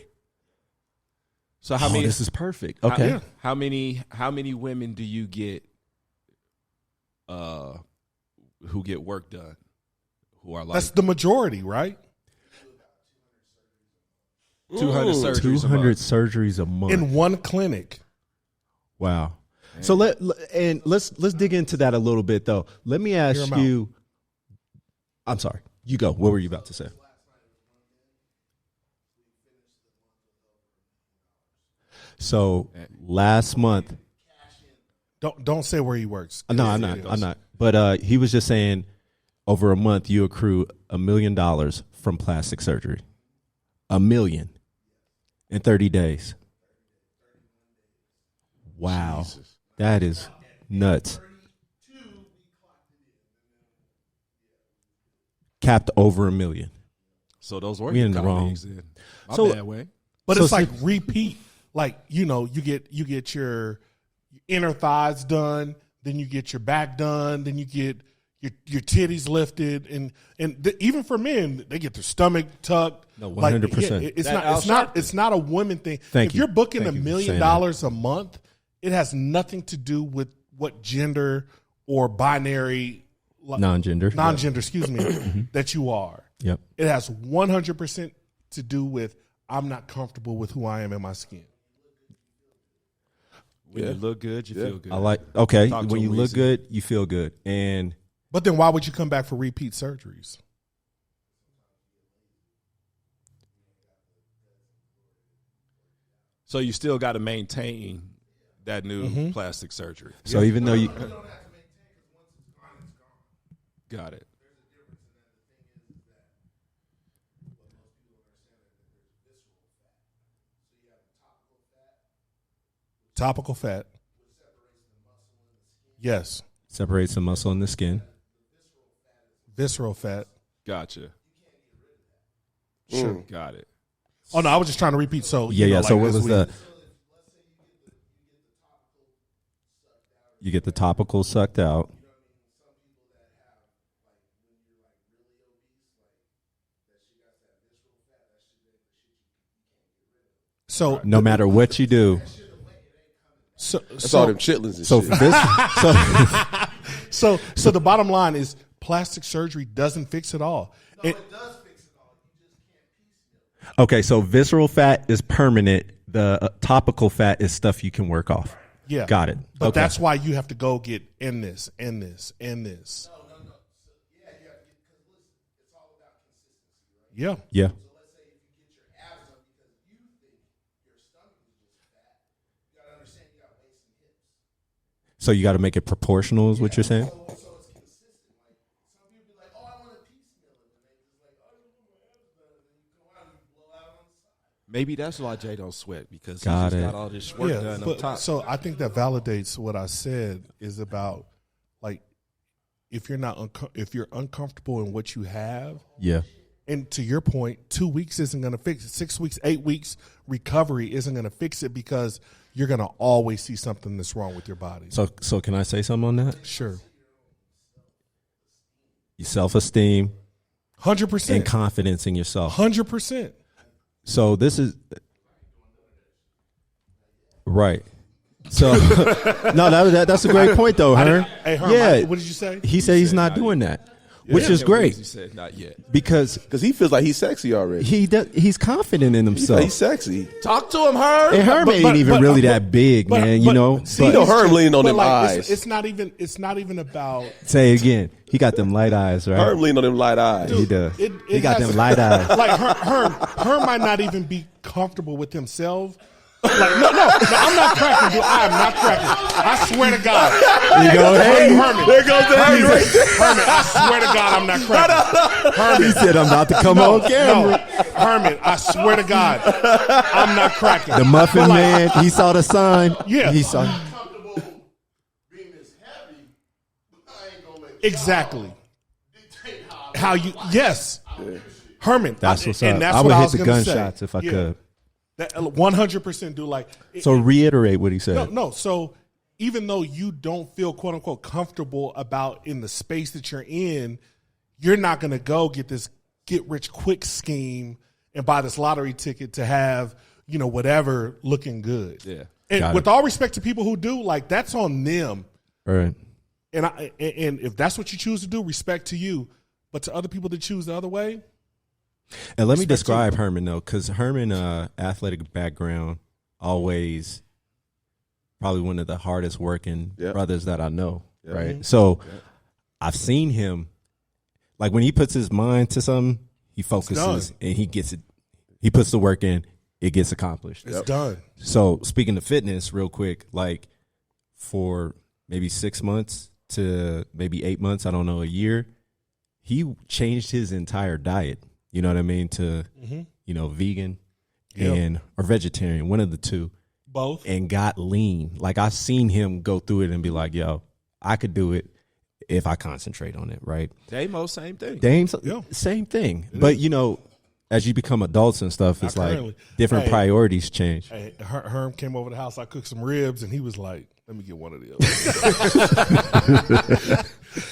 So how many? This is perfect. Okay. How many women do you get who get work done? Who are like That's the majority, right? 200 surgeries? 200 surgeries a month. In one clinic. Wow. So let's dig into that a little bit though. Let me ask Hear 'em you. I'm sorry. You go. What were you about to say? So last month, Don't say where he works. no, I'm not. But he was just saying, over a month you accrue $1 million from plastic surgery. $1 million in 30 days. Wow, that is nuts. Capped over $1 million. So those We working in the wrong. colleagues then. My So- bad way. But So it's like repeat. Like, you get your inner thighs done, then you get your back done, then you get your titties lifted, and even for men, they get their stomach tucked. No, Like, 100%. yeah, it's That not. Al It's not. Sharpton. It's not a women thing. Thank if you. you're booking Thank $1 you for million saying that. a month, it has nothing to do with what gender or binary Non-gender. excuse me, that you are. Yep. It has 100% to do with I'm not comfortable with who I am in my skin. When you look good, you feel good. I like. Okay. Talk to When you him, look Weezy. good, you feel good. And But then why would you come back for repeat surgeries? So you still got to maintain that new plastic surgery. so even though you, Got it. Topical fat. Yes. separates the muscle in the skin. Visceral fat. Gotcha. Sure. Got it. Oh no, I was just trying to repeat. So Yeah. So what this was week- the? You get the topical sucked out. So No matter what you do. That's all them chitlins and So shit. for this, so the bottom line is plastic surgery doesn't fix it all. okay, so visceral fat is permanent. The topical fat is stuff you can work off. Yeah. Got it. But Okay. that's why you have to go get in this, in this, in this. Yeah. Yeah. So you got to make it proportional, is what you're saying? Maybe that's why Jay don't sweat, because he Got just it. got all this work done up top. So I think that validates what I said is about like if you're not if you're uncomfortable in what you have, Yeah. and to your point, 2 weeks isn't going to fix it. 6 weeks, 8 weeks recovery isn't going to fix it because you're going to always see something that's wrong with your body. So can I say something on that? Sure, Your self-esteem 100%, and confidence in yourself. 100%. So this is Right. So no, that's a great point though, Herm. Hey, Herm, Yeah. what did you say? He said he's not doing that, which is great He said not yet. because he feels like he's sexy already. he's confident in himself. He's sexy. Talk to him, Herm. And Herm ain't even really that big, man. You know. see, You know, Herm leaning on them like, eyes. It's not even about. Say it again. He got them light eyes, right? Herm leaning on them light eyes. He does. It He got has- them light eyes. Like Herm might not even be comfortable with himself. Like no, I'm not cracking, dude. I am not cracking. I swear to God. You go, hey, Herman. There goes the Herman right there. Herman, I swear to God, I'm not cracking. Herman, he said I'm about to come on camera. Herman, I swear to God, I'm not cracking. The muffin But like, man, he saw the sign. Yeah. He saw. Comfortable being this heavy, but I ain't gonna let Exactly. dictate How you? Yes, Herman. That's what's and up. that's I what would I hit was the gonna say. gunshots if I could. That 100% do like. So reiterate what he said. No. So even though you don't feel quote unquote comfortable about in the space that you're in, you're not going to go get this get rich quick scheme and buy this lottery ticket to have, whatever looking good. Yeah. And Got with it. all respect to people who do, like that's on them. All right. And if that's what you choose to do, respect to you. But to other people that choose the other way, And let me describe Herman though, because Herman, athletic background, always probably one of the hardest working Yep. brothers that I know. Yep. Right. So I've seen him, like when he puts his mind to something, he focuses and he gets it. He puts the work in, it gets accomplished. it's done. So speaking of fitness, real quick, like for maybe 6 months to maybe 8 months, I don't know, a year, he changed his entire diet. You know what I mean? To, vegan Yep. or vegetarian, one of the two, Both. and got lean. Like I've seen him go through it and be like, yo, I could do it if I concentrate on it. Right. Damo, same thing. Dame's Yeah. same thing. But as you become adults and stuff, it's like currently. different Hey. priorities change. Hey, Herm came over the house. I cooked some ribs, and he was like, "Let me get one of those."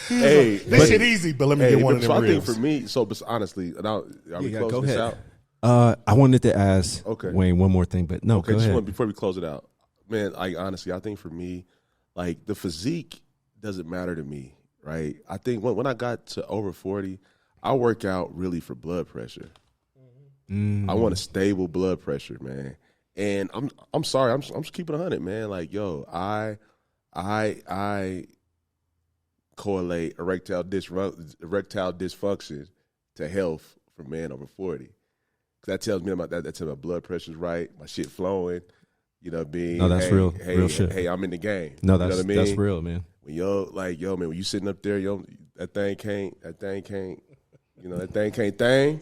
Hey, This shit easy, but let me get one of them so I think ribs. for me, but honestly, and are we Yeah, closing go this ahead. out? I wanted to ask Okay. Wayne one more thing, but no, Okay, go just ahead. before we close it out, man. Honestly, I think for me, like the physique doesn't matter to me, right? I think when I got to over 40, I work out really for blood pressure. I want a stable blood pressure, man. And I'm sorry, I'm just keeping 100, man. Like, yo, I correlate erectile dysfunction to health for men over 40. 'Cause that tells me that tells me my blood pressure's right, my shit flowing. You know what I mean? No, that's real shit. Hey, I'm in the game. No, You that's know what I mean? that's real, man. When man, when you sitting up there, that thing can't, that thing can't thing.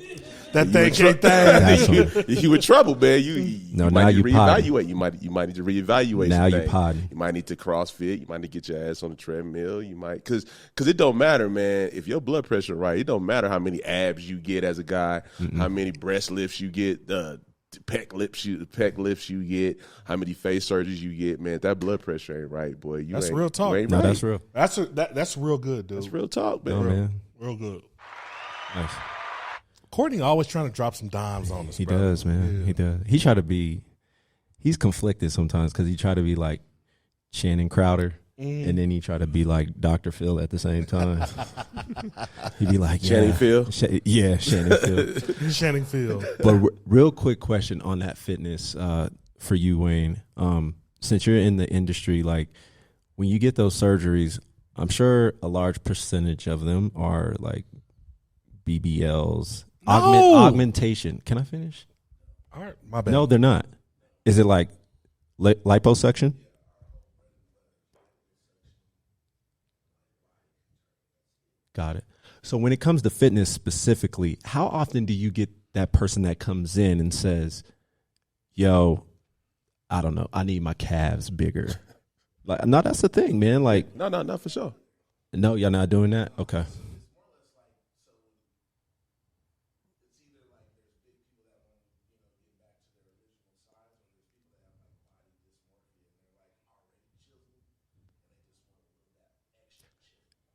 That thing can't That's thing. what- You in trouble, man. You No, might now need you to podding. reevaluate. You might need to reevaluate. Now some you things. podding. You might need to CrossFit. You might need to get your ass on the treadmill. You might because it don't matter, man. If your blood pressure right, it don't matter how many abs you get as a guy, how many breast lifts you get, pec lifts you get, how many face surgeries you get, man. If that blood pressure ain't right, boy. That's real talk. You ain't No, right. that's real. That's real good, dude. That's real talk, man. No, man. Real good. Nice. Courtney always trying to drop some dimes on us. He bro. does, man. Yeah. He does. He try to be. He's conflicted sometimes because he try to be like Shannon Crowder, and then he try to be like Dr. Phil at the same time. He'd be like Channing Phil? Yeah, Shannon Phil. Channing Field. But real quick question on that fitness for you, Wayne. Since you're in the industry, like when you get those surgeries, I'm sure a large percentage of them are like BBLs, augmentation. Can I finish? All right, my bad. No, they're not. Is it like liposuction? Got it. So when it comes to fitness specifically, how often do you get that person that comes in and says, yo, I don't know, I need my calves bigger? Like, no, that's the thing, man. Like, No, not for sure. no, you're not doing that? Okay.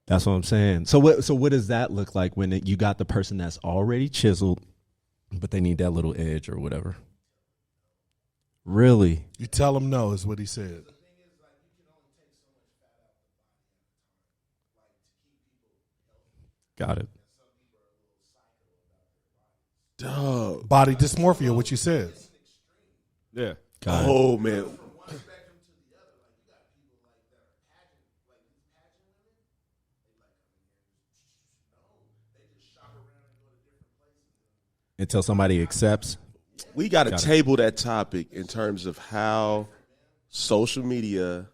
That's what I'm saying. So what does that look like when you got the person that's already chiseled, but they need that little edge or whatever? Really? You tell him no is what he said. Got it. Dog. Body dysmorphia, what you said. Yeah. Got it. Oh man. Until somebody accepts. We got to Got it. table that topic in terms of how social media.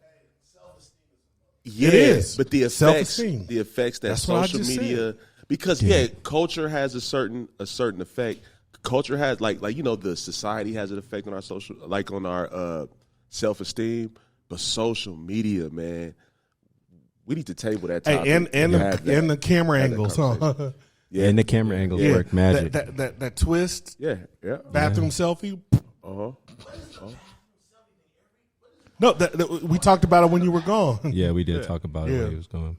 Yeah, It is. but the Self-esteem. effects that That's what I social just media, because culture has a certain effect. Culture has like the society has an effect on our social, like on our self-esteem. But social media, man, we need to table that topic. Hey, and the camera angles, huh? Yeah. And the camera angles work magic. That twist, yeah. bathroom selfie. Uh-huh. No, we talked about it when you were gone. Yeah, we did talk about it Yeah. when he was going.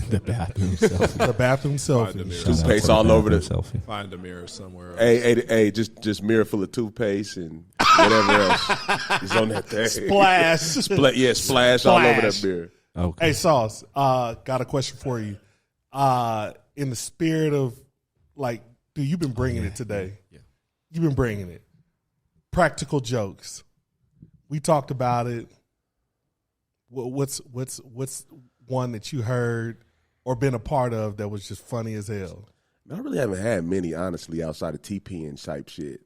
The bathroom selfie. The bathroom selfie. Toothpaste all over the. selfie. Find a mirror somewhere. Hey, just mirror full of toothpaste and whatever else is on that thing. Splash. Splash all over that mirror. Okay. Hey, Sauce, got a question for you. In the spirit of, like, dude, you've been bringing it today. Yeah. You've been bringing it. Practical jokes. We talked about it. What's one that you heard or been a part of that was just funny as hell? I really haven't had many, honestly, outside of TPN type shit.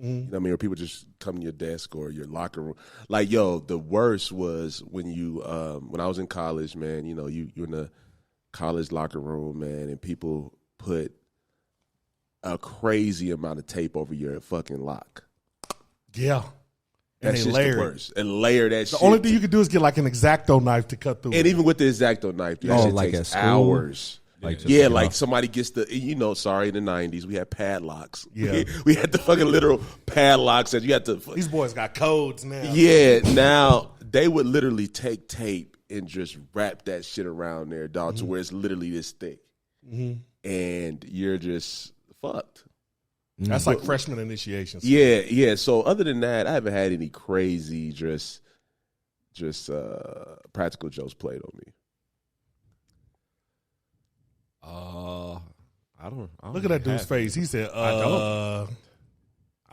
You know what I mean? Where people just come to your desk or your locker room. Like, yo, the worst was when when I was in college, man, you're in the college locker room, man, and people put a crazy amount of tape over your fucking lock. Yeah. And That's they just layer the it. worst. And layer that shit. The only thing you could do is get like an X-Acto knife to cut through And it. even with the X-Acto knife, that shit like takes at school? hours. Like just, Yeah, like somebody gets the, sorry, in the 90s, we had padlocks. Yeah. We had the fucking literal padlocks that you had to. These boys got codes now. Yeah, now they would literally take tape and just wrap that shit around there, dog, to where it's literally this thick. And you're just fucked. That's like freshman initiations. Yeah. So other than that, I haven't had any crazy just practical jokes played on me. I don't Look at that dude's face. He said, I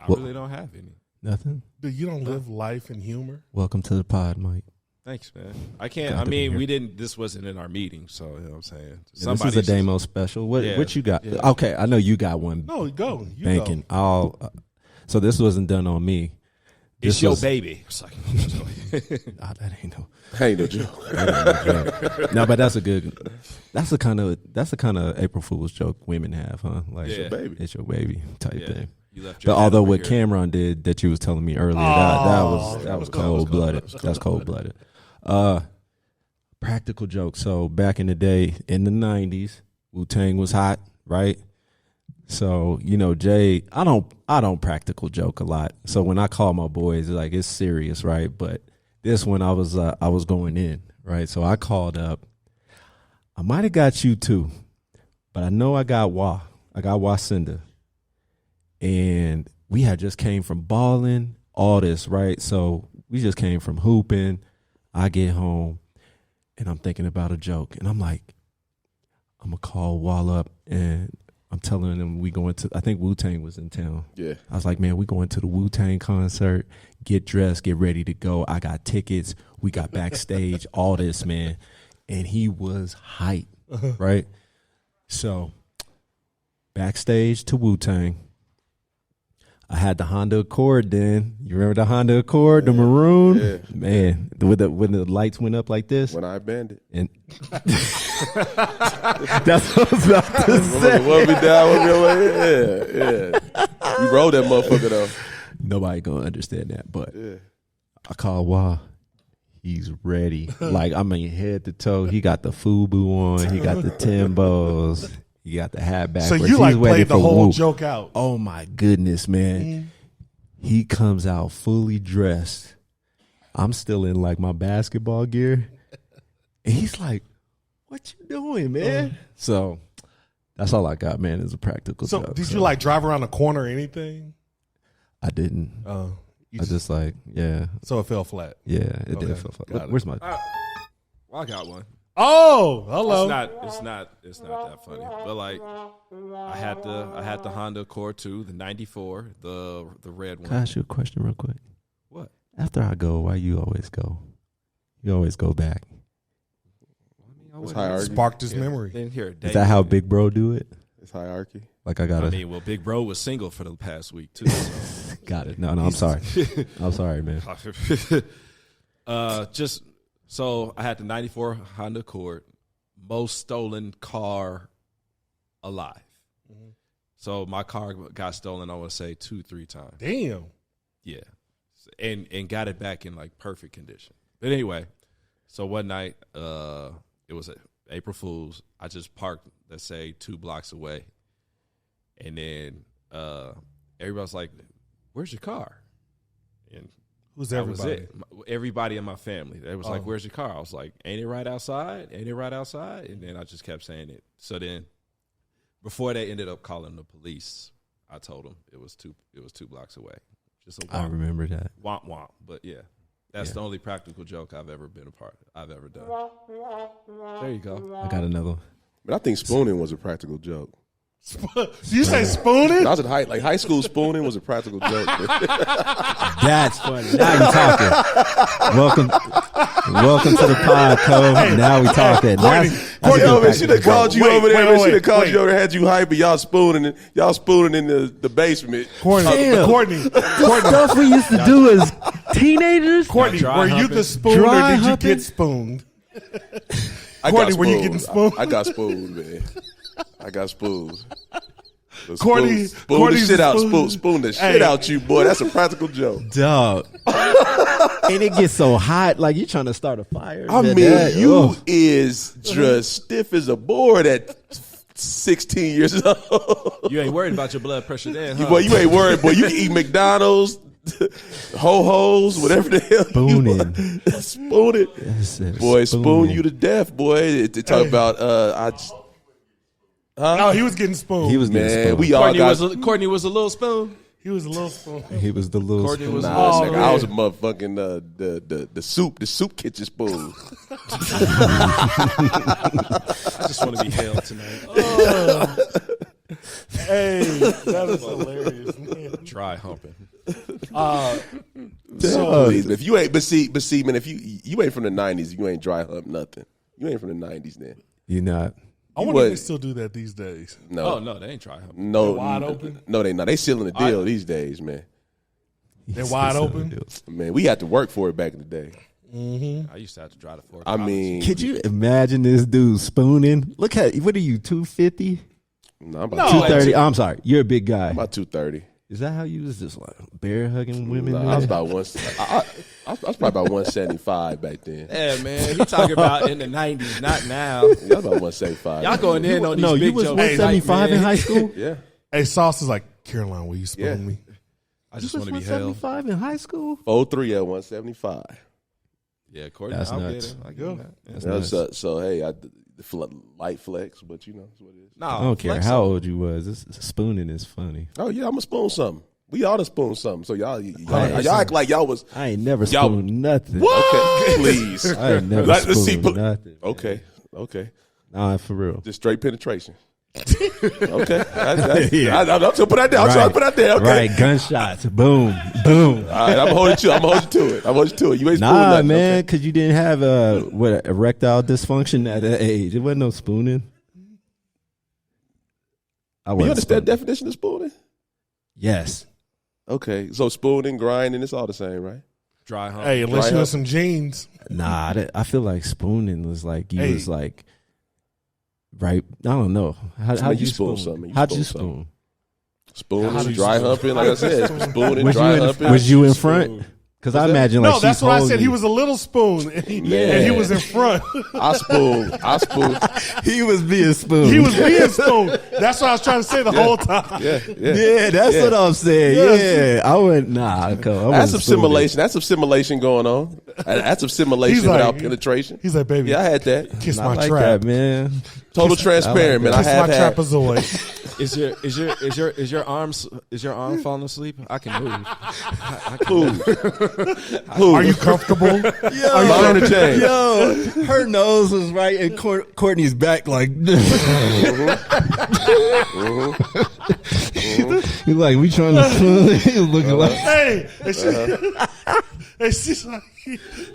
really don't have any. Nothing. Dude, you don't live life in humor? Welcome to the pod, Mike. Thanks, man. I can't. Glad I to be mean, here. this wasn't in our meeting, so you know what I'm saying. Yeah, this is a Damo special. What you got? Yeah. Okay, I know you got one. No, go. You Banking. go. So this wasn't done on me. It's This your was- baby. It's like, Ah, that ain't no. Ain't no joke. No, but that's the kind of April Fool's joke women have, huh? Like, Yeah. Baby. it's your baby type yeah, thing. you left But your dad although over what here. Cameron did that you was telling me earlier, that was cold blooded. That's cold blooded. Practical joke. So back in the day, in the 90s, Wu-Tang was hot, right? So Jay, I don't practical joke a lot. So when I call my boys, like it's serious, right? But this one I was going in, right? So I called up. I might have got you too, but I know I got Wah. I got Wacinda. And we had just came from balling, all this, right? So we just came from hooping. I get home and I'm thinking about a joke. And I'm like, I'm going to call Wall up and I'm telling them we going to, I think Wu-Tang was in town. Yeah. I was like, man, we going to the Wu-Tang concert. Get dressed, get ready to go. I got tickets. We got backstage, all this, man. And he was hype, right? So backstage to Wu-Tang. I had the Honda Accord then. You remember the Honda Accord, the maroon? Yeah. Man, when the lights went up like this. When I banded. And that's what I was about to say. What we down, what we over here? Yeah. You rolled that motherfucker though. Nobody gonna understand that, but I call Wah. He's ready. Like, I mean, head to toe. He got the FUBU on. He got the Timbos. He got the hat backwards. So you He's like ready played the for whole Whoop. joke out. Oh my goodness, man. He comes out fully dressed. I'm still in like my basketball gear. And he's like, what you doing, man? So that's all I got, man, is a practical So joke. did you like drive around the corner or anything? I didn't. You I just like, yeah. so it fell flat. Yeah, it did feel fun. Got it. Where's my? Well, I got one. Oh, hello. It's not that funny. But like, I had the Honda Accord 2, the '94, the red one. Can I ask you a question real quick? What? After I go, why you always go? You always go back. It's hierarchy. Sparked his memory. Then here, Is that how Big Bro do it? It's hierarchy. Like I gotta. I mean, well, Big Bro was single for the past week too. So. Got it. No, I'm sorry. I'm sorry, man. Just so I had the '94 Honda Accord, most stolen car alive. Mm-hmm. So my car got stolen, I want to say 2-3 times. Damn. Yeah, and got it back in like perfect condition. But anyway, so one night, it was April Fool's. I just parked, let's say, 2 blocks away, and then everybody's like, "Where's your car?" And Who's that everybody? was it. Everybody in my family. They was like, "Where's your car?" I was like, "Ain't it right outside? Ain't it right outside?" And then I just kept saying it. So then, before they ended up calling the police, I told them it was 2 blocks away. Just a womp, I remember that. womp womp. But yeah, that's the only practical joke I've ever done. There you go. I got another one. But I think spooning was a practical joke. You say spooning? When I was in high school, spooning was a practical joke. That's funny. Now you talking. Welcome to the pod, Cole. Now we talking. That's a good Man, she done called you over there. wait, She done called wait. you over there, had you hype, and y'all spooning in the basement. Courtney. stuff we used to do as teenagers. Courtney, Dry were you humping. the spoon or Dry did you humping? get spooned? I Courtney, got were you spooned. getting spooned? I got spooned, man. I got spooned. Courtney- spoon the Courtney's shit out, spoon. spoon the Hey. shit out you, boy. That's a practical joke. Dog. And it gets so hot, like you trying to start a fire. I mean, you is just stiff as a board at 16 years old. You ain't worried about your blood pressure then, huh? Boy, you ain't worried, boy. You can eat McDonald's, ho-hos, whatever the hell. Spooning. Spoon it. Boy, spoon you to death, boy. To talk about, No, he was getting spooned. He was getting man, spooned. we all got. Courtney was a little spoon. He was a little spoon. He was the little Courtney spoon. was Nah, Oh, nigga, man. I was a motherfucking the soup kitchen spoon. I just want to be held tonight. Hey, that is hilarious, man. Dry humping. Please, if you ain't, but see, man, if you ain't from the '90s, you ain't dry hump nothing. You ain't from the '90s, then. You're not. I wonder if they still do that these days. No, Oh no, they ain't dry humping. no, They're wide open? No, they not. They sealing the deal these days, man. They're wide open? Man, we had to work for it back in the day. I used to have to dry the fork. I mean, Could you imagine this dude spooning? Look at, what are you, 250? no, I'm about, No. 230? I'm sorry. You're a big guy. I'm about 230. Is that how you was just like bear hugging women? Nah, I was about I was probably about 175 back then. Yeah, man. He talking about in the '90s, not now. Yeah, I was about 175. Y'all going in on these No, you big was jokes. 175 in high school? Yeah. Hey, Sauce is like, Caroline, will you spoon Yeah. me? I just You want was to be held. 175 in high school? 4'3" at 175. Yeah, Courtney. That's I'll nuts. get it. I get that. Yeah. That's nuts. So hey, light flex, but you know that's what it is. Nah, I don't care flex how on. old you was. Spooning is funny. Oh yeah, I'm gonna spoon something. We ought to spoon something. So y'all act like y'all was I ain't never Y'all- spooned nothing. okay. Please. I ain't never Let's see, spooned put- nothing. Okay. Nah, for real. Just straight penetration. Okay. Yeah. I'm gonna put that down. I'm trying to put that there. Okay. Right, gunshots. Boom, boom. All right, I'm holding you. I'm holding you to it. I'm holding you to it. You ain't spooning Nah, nothing. man, Okay. because you didn't have erectile dysfunction at that age. It wasn't no spooning. I You wasn't understand the spooning. definition of spooning? Yes. Okay. So spooning, grinding, it's all the same, right? Dry hump. Hey, unless Dry you in hump. some jeans. Nah, I feel like spooning was like you Hey. was like, right? I don't know. How'd you you spoon spoon? something. You How'd you spoon something. spoon? How do Spooning, you dry spoon? humping, like I said. Spooning, Was dry you, humping. was you in front? Because I that? imagine like No, that's she's what I said. holding He you. was a little spoon, and he was in front. I spoon. He was being spooned. He was being spooned. That's what I was trying to say the whole time. Yeah. Yeah, that's what I'm saying. Yes. Yeah, I went nah. That's some simulation. That's some simulation going on. That's some simulation He's like- without penetration. He's like, baby, Yeah, I had that. kiss I my like trap. that, man. Total transparent, man. I Kiss have my had. trapezoid. Is your arm falling asleep? I can move. I can Who? Are you comfortable? Mine or Jay? Yo, her nose was right in Courtney's back, like. He's like, we trying to. He's looking like. Hey, and she's like,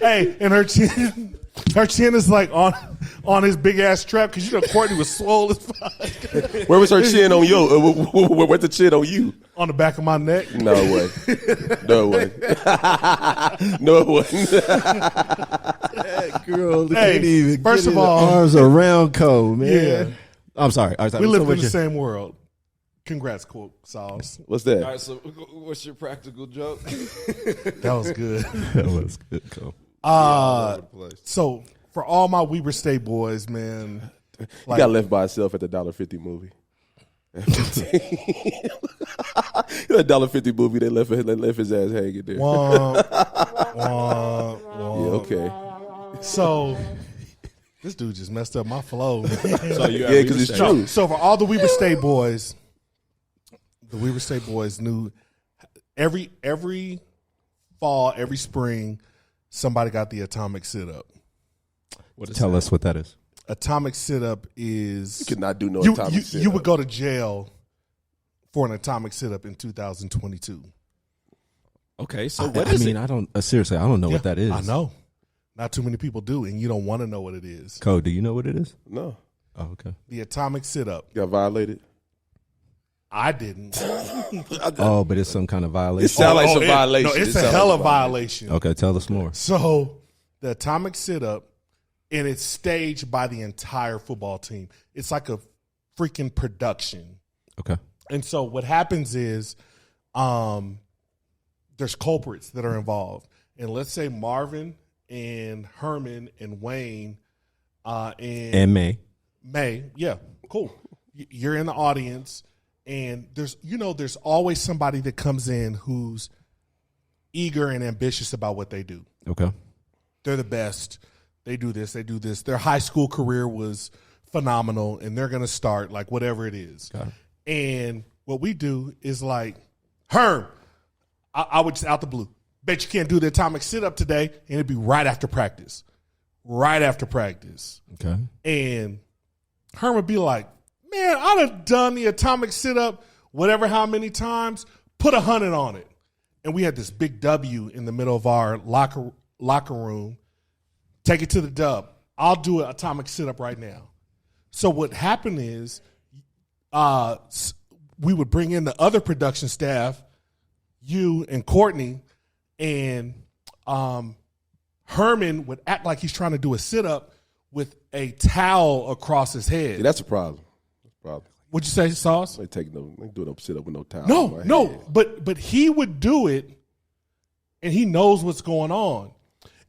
hey, and her chin is like on his big ass trap because you know Courtney was swole as fuck. Where was her chin on you? Where's the chin on you? On the back of my neck. No way. No way. No it wasn't. That girl Hey, can't even first get of her all- arms around Cole, man. Yeah. I'm sorry. All right, We live so in the what's same world. Congrats, quote Sauce. What's All that? right, so what's your practical joke? That was good. That was good, Cole. All over the place. So for all my Weber State boys, man, He like, got left by himself at the $1.50 movie. The $1.50 movie, they left his ass hanging there. Yeah, okay. So this dude just messed up my flow. Man. So you Yeah, because it's true. So for all the Weber State boys, the Weber State boys knew every fall, every spring, somebody got the atomic sit-up. Tell us what that is. Atomic sit-up is You could not do no you, atomic you, sit-up. you would go to jail for an atomic sit-up in 2022. Okay, so I mean, I don't seriously. I don't know what that is. I know. Not too many people do, and you don't want to know what it is. Cole, do you know what it is? No. Oh, okay. The atomic sit-up. Got violated? I didn't. Oh, but it's some kind of It violation. sounds like some it- violation. No, it's It a sound hell like of violation. Okay, tell us more. So the atomic sit-up, and it's staged by the entire football team. It's like a freaking production. Okay. And so what happens is there's culprits that are involved. And let's say Marvin and Herman and Wayne And May. May, yeah, cool. You're in the audience, and there's always somebody that comes in who's eager and ambitious about what they do. Okay. They're the best. They do this. They do this. Their high school career was phenomenal, and they're going to start like whatever it is. Got it. And what we do is like, Herm, I would just out the blue, bet you can't do the atomic sit-up today, and it'd be right after practice. Right after practice. Okay. And Herm would be like, man, I'd have done the atomic sit-up whatever how many times, put 100 on it. And we had this big W in the middle of our locker room. Take it to the dub. I'll do an atomic sit-up right now. So what happened is we would bring in the other production staff, you and Courtney, and Herman would act like he's trying to do a sit-up with a towel across his head. Yeah, that's a problem. That's a problem. What'd you say, Sauce? They doing no sit up with no towel. on my No, head. but he would do it, and he knows what's going on.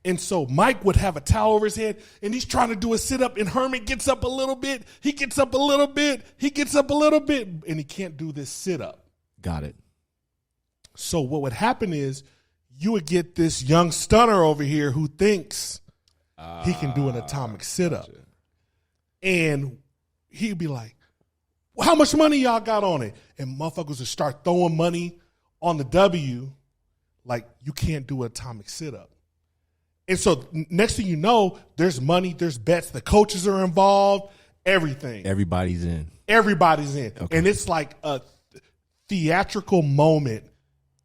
And so Mike would have a towel over his head, and he's trying to do a sit-up, and Herman gets up a little bit, he gets up a little bit, he gets up a little bit, and he can't do this sit-up. Got it. So what would happen is you would get this young stunner over here who thinks he can do an atomic sit-up. Gotcha. And he'd be like, well, how much money y'all got on it? And motherfuckers would start throwing money on the W like you can't do an atomic sit-up. And so next thing you know, there's money, there's bets, the coaches are involved, everything. Everybody's in. Everybody's in. Okay. And it's like a theatrical moment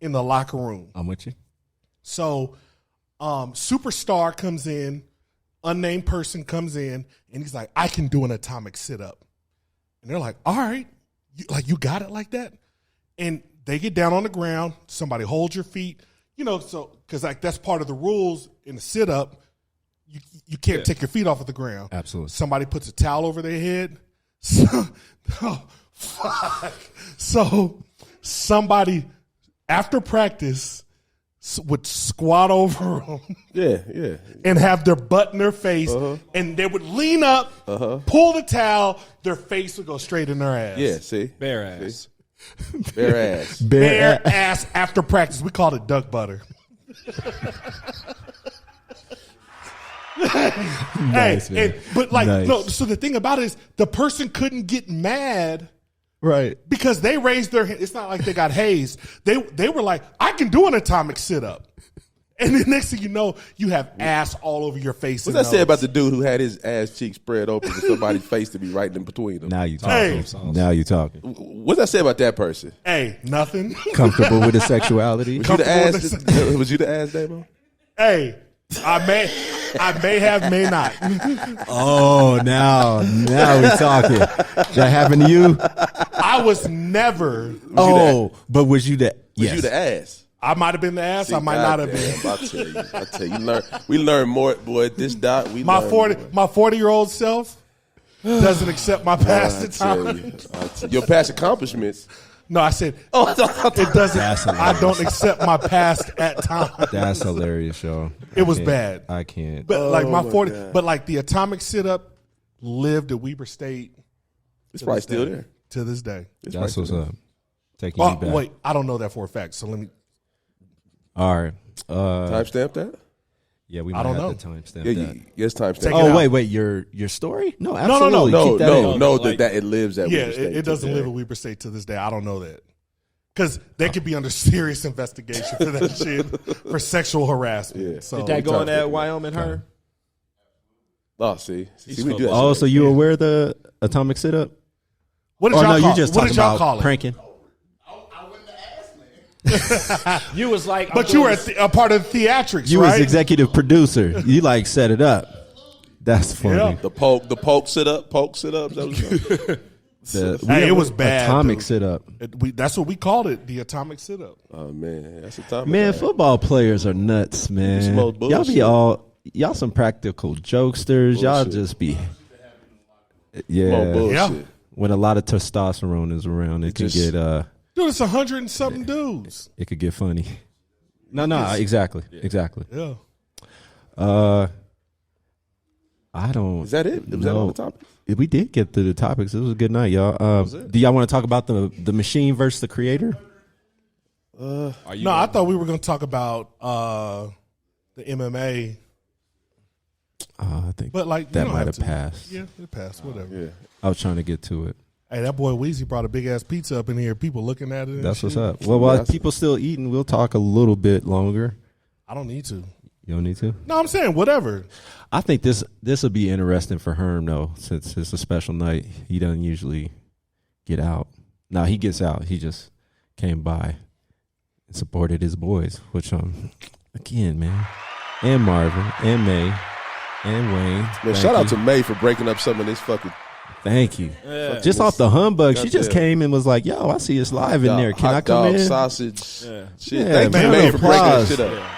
in the locker room. I'm with you. So superstar comes in, unnamed person comes in, and he's like, I can do an atomic sit-up. And they're like, all right, you got it like that? And they get down on the ground, somebody holds your feet, so because like that's part of the rules in the sit-up, you can't take your feet off of the ground. Absolutely. Somebody puts a towel over their head. So somebody, after practice, would squat over them Yeah. and have their butt in their face, and they would lean up, pull the towel, their face would go straight in their ass. Yeah, see? Bare ass. Bare ass. Bare ass after practice. We called it duck butter. Nice, man. But Nice. no, so the thing about it is the person couldn't get mad Right. Because they raised their hand. It's not like they got hazed. They were like, I can do an atomic sit-up. And the next thing you know, you have ass all over your face. What's that say about the dude who had his ass cheek spread open for somebody's face to be right in between them? Now you talking. Hey. Now you talking. What's that say about that person? Hey, nothing. Comfortable with his sexuality. Was you the ass? Was you the ass, Damo? Hey, I may have, may not. Oh, now we talking. That happened to you? I was never. But was you the? Was you the ass? I might have been the ass. See, I might not have been. I tell you, we learn more, boy. This dot, we My learn 40-year-old self doesn't accept my past I tell you, achievements. your past accomplishments. No, I said it doesn't. I don't accept my past at times. That's hilarious, y'all. It was bad. I can't. But like my 40, God. but like the atomic sit-up lived at Weber State. It's probably still there. To this day. It's That's probably what's still up. Taking you back. Wait, I don't know that for a fact. So let me. All right. there. Timestamp that? Yeah, we I might don't have know. to timestamp Yeah, that. yes, timestamp. Take it Oh, out. wait. Your story? No, no, absolutely. no. Keep that in. No, Like- that it lives at Yeah, Weber State it doesn't today. live at Weber State to this day. I don't know that. Because they could be under serious investigation for that shit for sexual harassment. Yeah. So Did that go in that timestamp. Wyoming her? Oh, see, we do that. Oh, shit. so you aware of the atomic sit-up? what did Or y'all no, call you just What talking did y'all about call it? pranking? I wouldn't the ass man. You was like, But you were a part of the theatrics, You right? was executive producer. You like set it up. That's funny. Yeah. the poke sit up. Hey, it was bad. Atomic dude. sit-up. That's what we called it, the atomic sit-up. Oh man, that's a time. Man, football players are nuts, man. smoke Y'all be bullshit. y'all some practical jokesters. Y'all Bullshit. just be, bullshit. Yeah. when a lot of testosterone is around, it can just- get Dude, it's 100 and something dudes. it could get funny. No, exactly. Yeah. I don't. Is that it? Was that know. on the topic? We did get through the topics. It was a good night, y'all. Do y'all want to talk about the machine versus the creator? Are you No, I thought we were going to talk about the MMA, I think but like that you don't might have to. passed. Yeah, it passed. Whatever. Yeah. I was trying to get to it. Hey, that boy Weezy brought a big ass pizza up in here. People looking at it. And That's what's shit. up. Well, while That's- people still eating, we'll talk a little bit longer. I don't need to. You don't need to. No, I'm saying whatever. I think this will be interesting for Herm though, since it's a special night. He doesn't usually get out. No, he gets out. He just came by and supported his boys, which again, man, and Marvin and May and Wayne. Man, Thank shout out you. to May for breaking up some of this fucking. Thank you. Yeah. Just off the humbug, she just Goddamn. came and was like, "Yo, I see it's live in there. Can hot I come dog, in?" sausage. Yeah. Shit. Yeah, Thank man, you, May, round for of breaking that applause. shit up.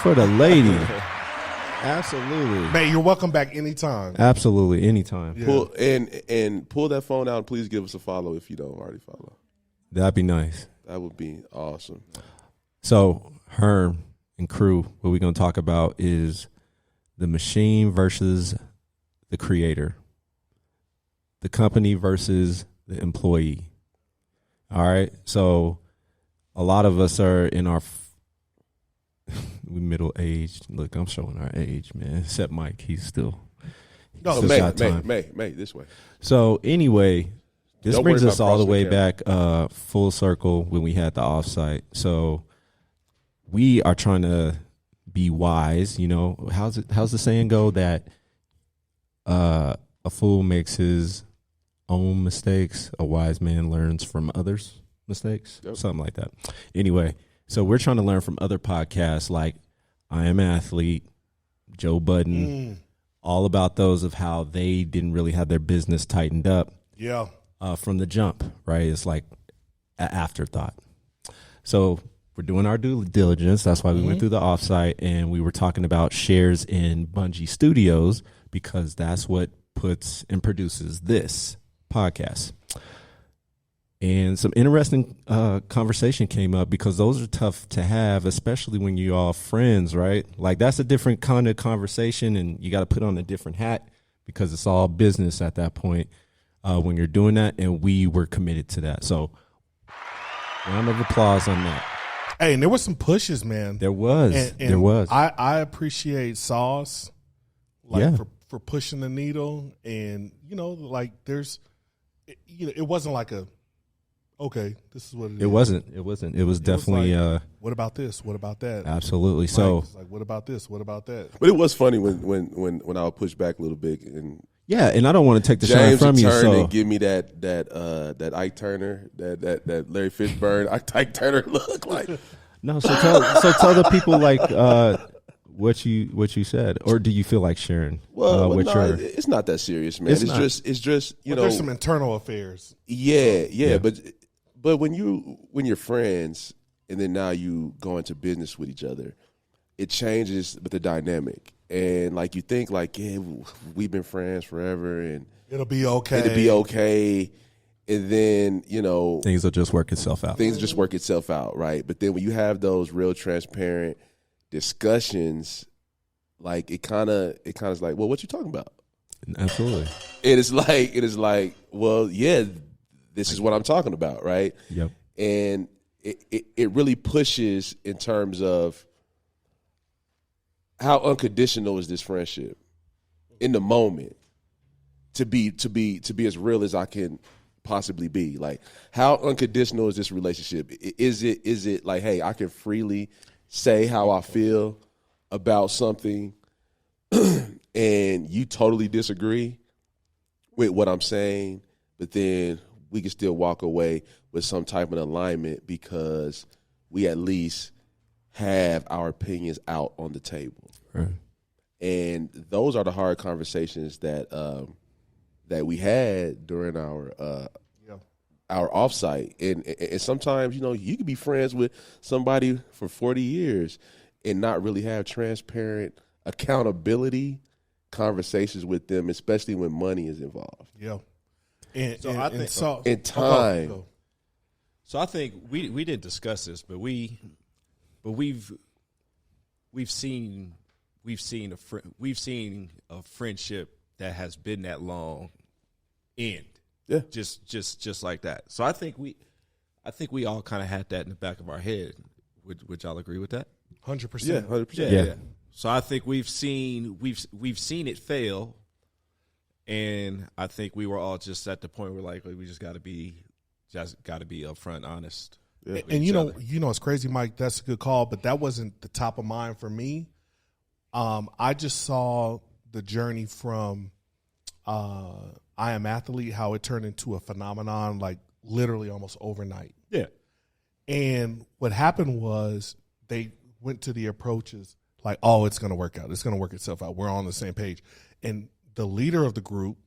For the lady. Absolutely. Man, you're welcome back anytime. Absolutely. Anytime. Yeah. Pull and pull that phone out and please give us a follow if you don't already follow. That'd be nice. That would be awesome. So, Herm and crew, what we're going to talk about is the machine versus the creator, the company versus the employee. All right. So, a lot of us are in our we middle aged. Look, I'm showing our age, man. Except Mike, he's still. No, still May, got time. May, this way. So anyway, this Don't brings worry us about all the crossing way the back full circle when we had the offsite. So we are trying to be wise. You know, how's the saying go that a fool makes his own mistakes, a wise man learns from others' mistakes, something like that. Anyway, so we're trying to learn from other podcasts like I Am Athlete, Joe Budden, all about those of how they didn't really have their business tightened up Yeah. from the jump, right? It's like an afterthought. So we're doing our due diligence. That's why we went through the offsite and we were talking about shares in Bungie Studios because that's what puts and produces this podcast. And some interesting conversation came up because those are tough to have, especially when you're all friends, right? Like that's a different kind of conversation and you got to put on a different hat because it's all business at that point when you're doing that. And we were committed to that. So round of applause on that. Hey, and there was some pushes, man. There was. And there was. I appreciate Sauce, like Yeah. for pushing the needle, and like there's, it wasn't like a okay, this is what it is. It wasn't. It was definitely. like, what about this? What about that? Absolutely. Right? So It's like, what about this? What about that? But it was funny when I would push back a little bit and yeah, and I don't want to take the shine James from would you. turn So and give me that Ike Turner, that Larry Fishburne, Ike Turner look like. no. So tell the people like what you said, or do you feel like sharing? Well, what no, your it's not that serious, man. It's just you But know. there's some internal affairs. Yeah. But when you're friends and then now you go into business with each other, it changes with the dynamic. And like you think like, yeah, we've been friends forever and It'll be okay. And then, you know, things will just work itself out. things just work itself out, right? But then when you have those real transparent discussions, like it kind of is like, well, what you talking about? Absolutely. It is like, well, yeah, this is what I'm talking about, right? Yep. And it really pushes in terms of how unconditional is this friendship in the moment to be as real as I can possibly be. Like, how unconditional is this relationship? Is it like, hey, I can freely say how I feel about something and you totally disagree with what I'm saying, but then we can still walk away with some type of alignment because we at least have our opinions out on the table. Right. And those are the hard conversations that we had during our offsite. And sometimes, you know, you can be friends with somebody for 40 years and not really have transparent accountability conversations with them, especially when money is involved. Yeah. And So I think- And time. So I think we didn't discuss this, but we've seen a friendship that has been that long end. Yeah. Just like that. So I think we all kind of had that in the back of our head. Would y'all agree with that? 100%. Yeah, 100%. Yeah. So I think we've seen it fail, and I think we were all just at the point where like we just got to be upfront, honest. Yeah. And you know, it's crazy, Mike. That's a good call, but that wasn't the top of mind for me. I just saw the journey from I Am Athlete, how it turned into a phenomenon, like literally almost overnight. Yeah. And what happened was they went to the approaches like, oh, it's going to work out. It's going to work itself out. We're on the same page. And the leader of the group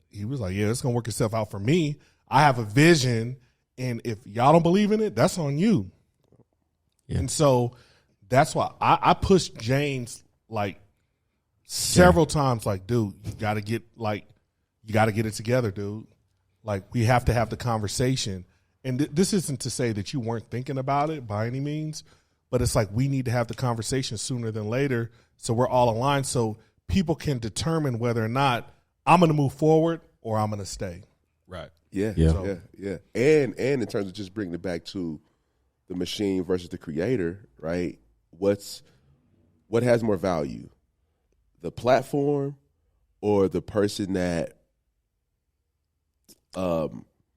he was like, yeah, it's going to work itself out for me. I have a vision. And if y'all don't believe in it, that's on you. Yeah. And so that's why I pushed James like several times, like, dude, you got to get it together, dude. Like, we have to have the conversation. And this isn't to say that you weren't thinking about it by any means, but it's like we need to have the conversation sooner than later so we're all aligned so people can determine whether or not I'm going to move forward or I'm going to stay. Right. Yeah. And in terms of just bringing it back to the machine versus the creator, right? What has more value? The platform or the person that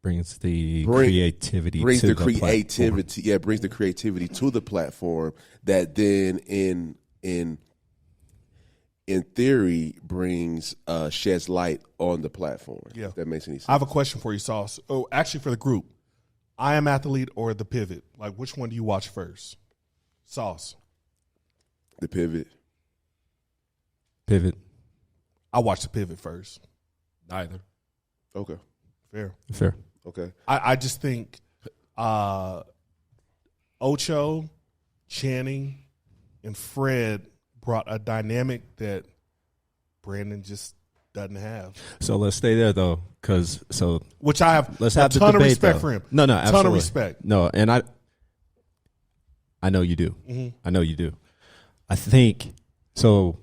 brings the creativity brings to the platform. creativity, brings the creativity to the platform that then in theory brings sheds light on the platform. Yeah. If that makes any sense. I have a question for you, Sauce. Oh, actually for the group. I Am Athlete or The Pivot? Like, which one do you watch first? Sauce. The Pivot. Pivot. I watch The Pivot first. Neither. Okay. Fair. Okay. I just think Ocho, Channing, and Fred brought a dynamic that Brandon just doesn't have. So let's stay there though, which I have let's a have the ton of debate, respect though. for him. No, absolutely. Ton of respect. No, and I know you do. Mm-hmm. I know you do. I think so.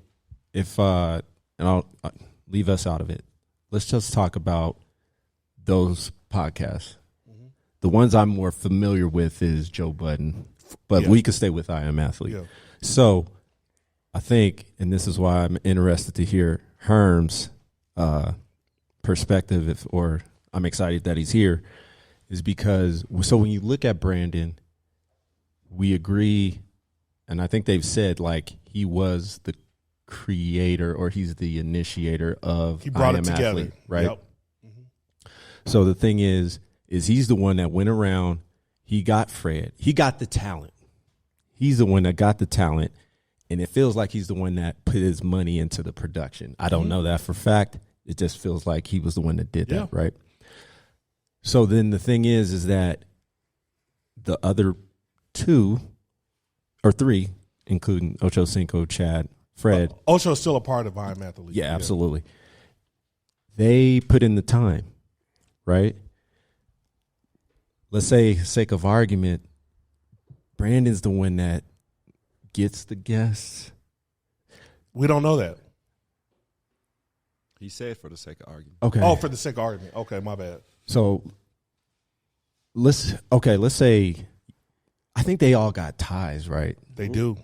If and I'll leave us out of it. Let's just talk about those podcasts. Mm-hmm. The ones I'm more familiar with is Joe Budden, but we could stay with I Am Athlete. Yeah. So I think, and this is why I'm interested to hear Herm's perspective, or I'm excited that he's here, is because so when you look at Brandon, we agree, and I think they've said like he was the creator or he's the initiator of He brought I it Am together, Athlete, right? Yep. So the thing is he's the one that went around. He got Fred. He got the talent. He's the one that got the talent, and it feels like he's the one that put his money into the production. I don't know that for fact. It just feels like he was the one that did that, right? So then the thing is that the other 2 or 3, including Ocho Cinco, Chad, Fred. Ocho's still a part of I Am Athlete. Yeah, absolutely. They put in the time, right? Let's say, sake of argument, Brandon's the one that gets the guests. We don't know that. He said for the sake of argument. Okay. Oh, for the sake of argument. Okay, my bad. So let's say I think they all got ties, right? They do.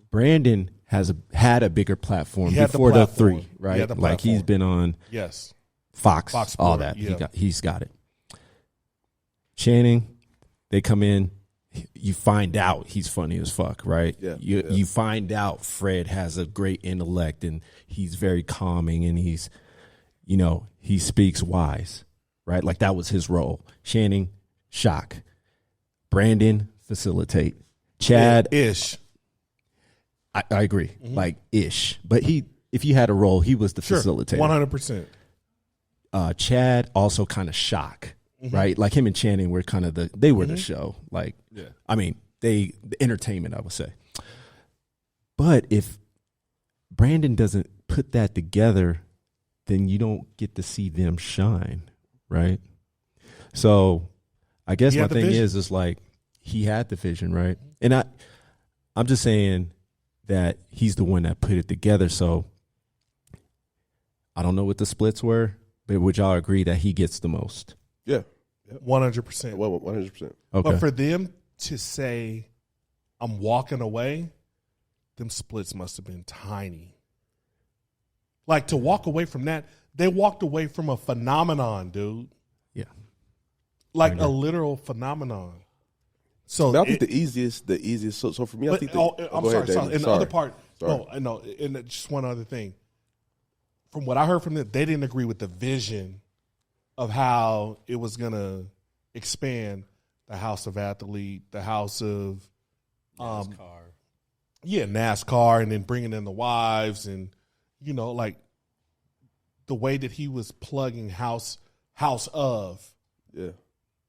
Brandon had a bigger platform He had the before the platform. 3, He right? had the Like he's platform. been on Yes. Fox Fox all Sport, that. yeah. He's got it. Channing, they come in. You find out he's funny as fuck, right? Yeah, You find out Fred has a great intellect and he's very calming and he's, he speaks wise, right? Like that was his role. Channing, shock. Brandon, facilitate. Chad, Ish. I agree, like ish. But if you had a role, he was the facilitator. 100%. Chad also kind of shock, right? Like him and Channing were kind of they were the show. Like, I mean, the entertainment, I would say. But if Brandon doesn't put that together, then you don't get to see them shine, right? So I guess He my had the thing vision. is like he had the vision, right? And I'm just saying that he's the one that put it together. So I don't know what the splits were, but would y'all agree that he gets the most? Yeah. 100%. Well, 100%. Okay. But for them to say, I'm walking away, them splits must have been tiny. Like to walk away from that, they walked away from a phenomenon, dude. Yeah. Like a literal phenomenon. So But I think the easiest. So for me, I think. I'm go sorry. ahead, David. And the other part, Sorry. no, and just one other thing. From what I heard from them, they didn't agree with the vision of how it was going to expand the House of Athlete, the House of NASCAR, and then bringing in the wives, and like the way that he was plugging House of. Yeah.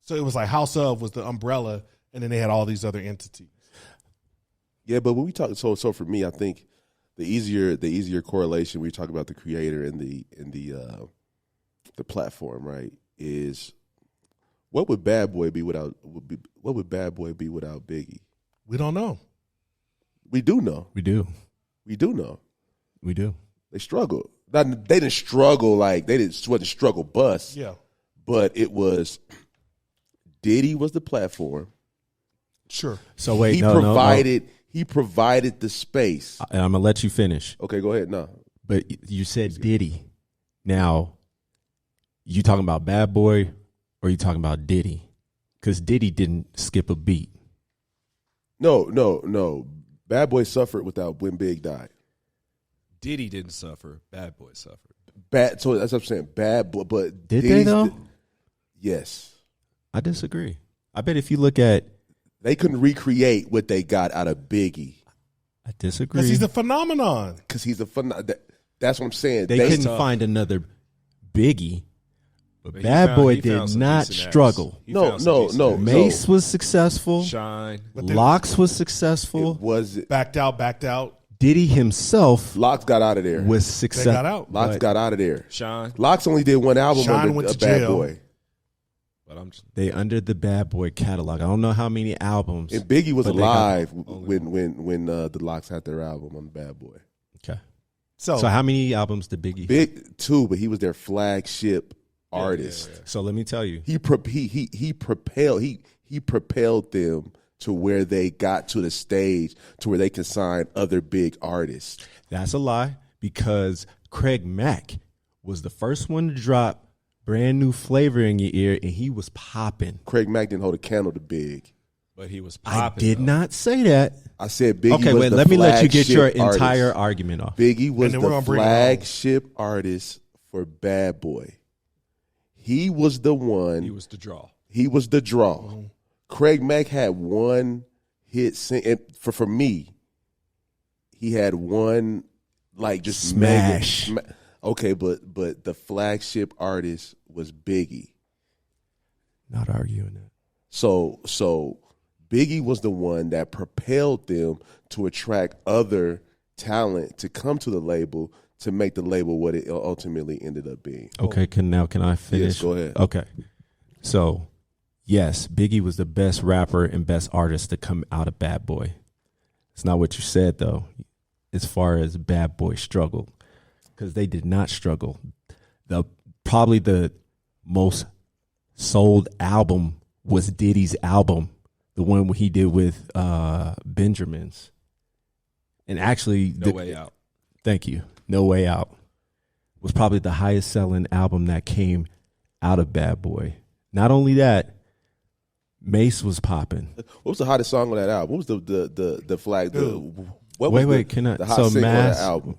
So it was like House of was the umbrella, and then they had all these other entities. Yeah, but when we talk, so for me, I think the easier correlation we talk about the creator and the platform, right? Is what would Bad Boy be without Biggie? We don't know. We do know. We do. We do know. We do. They struggled. They didn't struggle like they wasn't struggle bus. Yeah. But it was Diddy was the platform. Sure. So wait, He provided the space. And I'm gonna let you finish. Okay, go ahead. No. But you said Diddy. Now, you talking about Bad Boy or you talking about Diddy? Because Diddy didn't skip a beat. No. Bad Boy suffered when Big died. Diddy didn't suffer. Bad Boy suffered. So that's what I'm saying. Bad Boy, but Did they though? Yes. I disagree. I bet if you look at, They couldn't recreate what they got out of Biggie I disagree. Because he's a phenomenon. because he's a fun. That's what I'm saying. They couldn't find another Biggie, but But Bad Boy he found did some not decent acts. struggle. He No, found some no, decent no. acts. Mace was successful. Shine. Locks was successful. It was Backed out. Diddy himself Locks got out of there. was They successful. got out. Locks got out of there. Shine. Locks only did one album Shine under went a to Bad jail. Boy, But I'm just, They under the Bad Boy catalog. I don't know how many albums. and Biggie was but they got- alive when the Locks had their album on Bad Boy. Okay. So, So how many albums did Biggie? Big too, but he was their flagship artist. So let me tell you. He propelled them to where they got to the stage to where they can sign other big artists. That's a lie because Craig Mack was the first one to drop brand new flavor in your ear, and he was popping. Craig Mack didn't hold a candle to Big. But he was I popping. did not say that. I said Biggie Okay, was wait. the Let me let you get flagship your artist. entire argument off. Biggie was And then we're the gonna bring it home. flagship artist for Bad Boy. He was the one. He was the draw. He was the draw. Craig Mack had one hit and for me. He had one like just Smash. mega. Okay, but the flagship artist was Biggie. Not arguing that. So Biggie was the one that propelled them to attract other talent to come to the label to make the label what it ultimately ended up being. Okay, can I finish? Yes, go ahead. Okay. So, yes, Biggie was the best rapper and best artist to come out of Bad Boy. It's not what you said, though, as far as Bad Boy struggled, because they did not struggle. Probably the most sold album was Diddy's album, the one he did with Benjamins. And actually, No Way Out. Thank you. No Way Out was probably the highest selling album that came out of Bad Boy. Not only that, Mace was popping. What was the hottest song on that album? What was the flag? What Wait, was wait, can I? the hot So single on Mass, that album?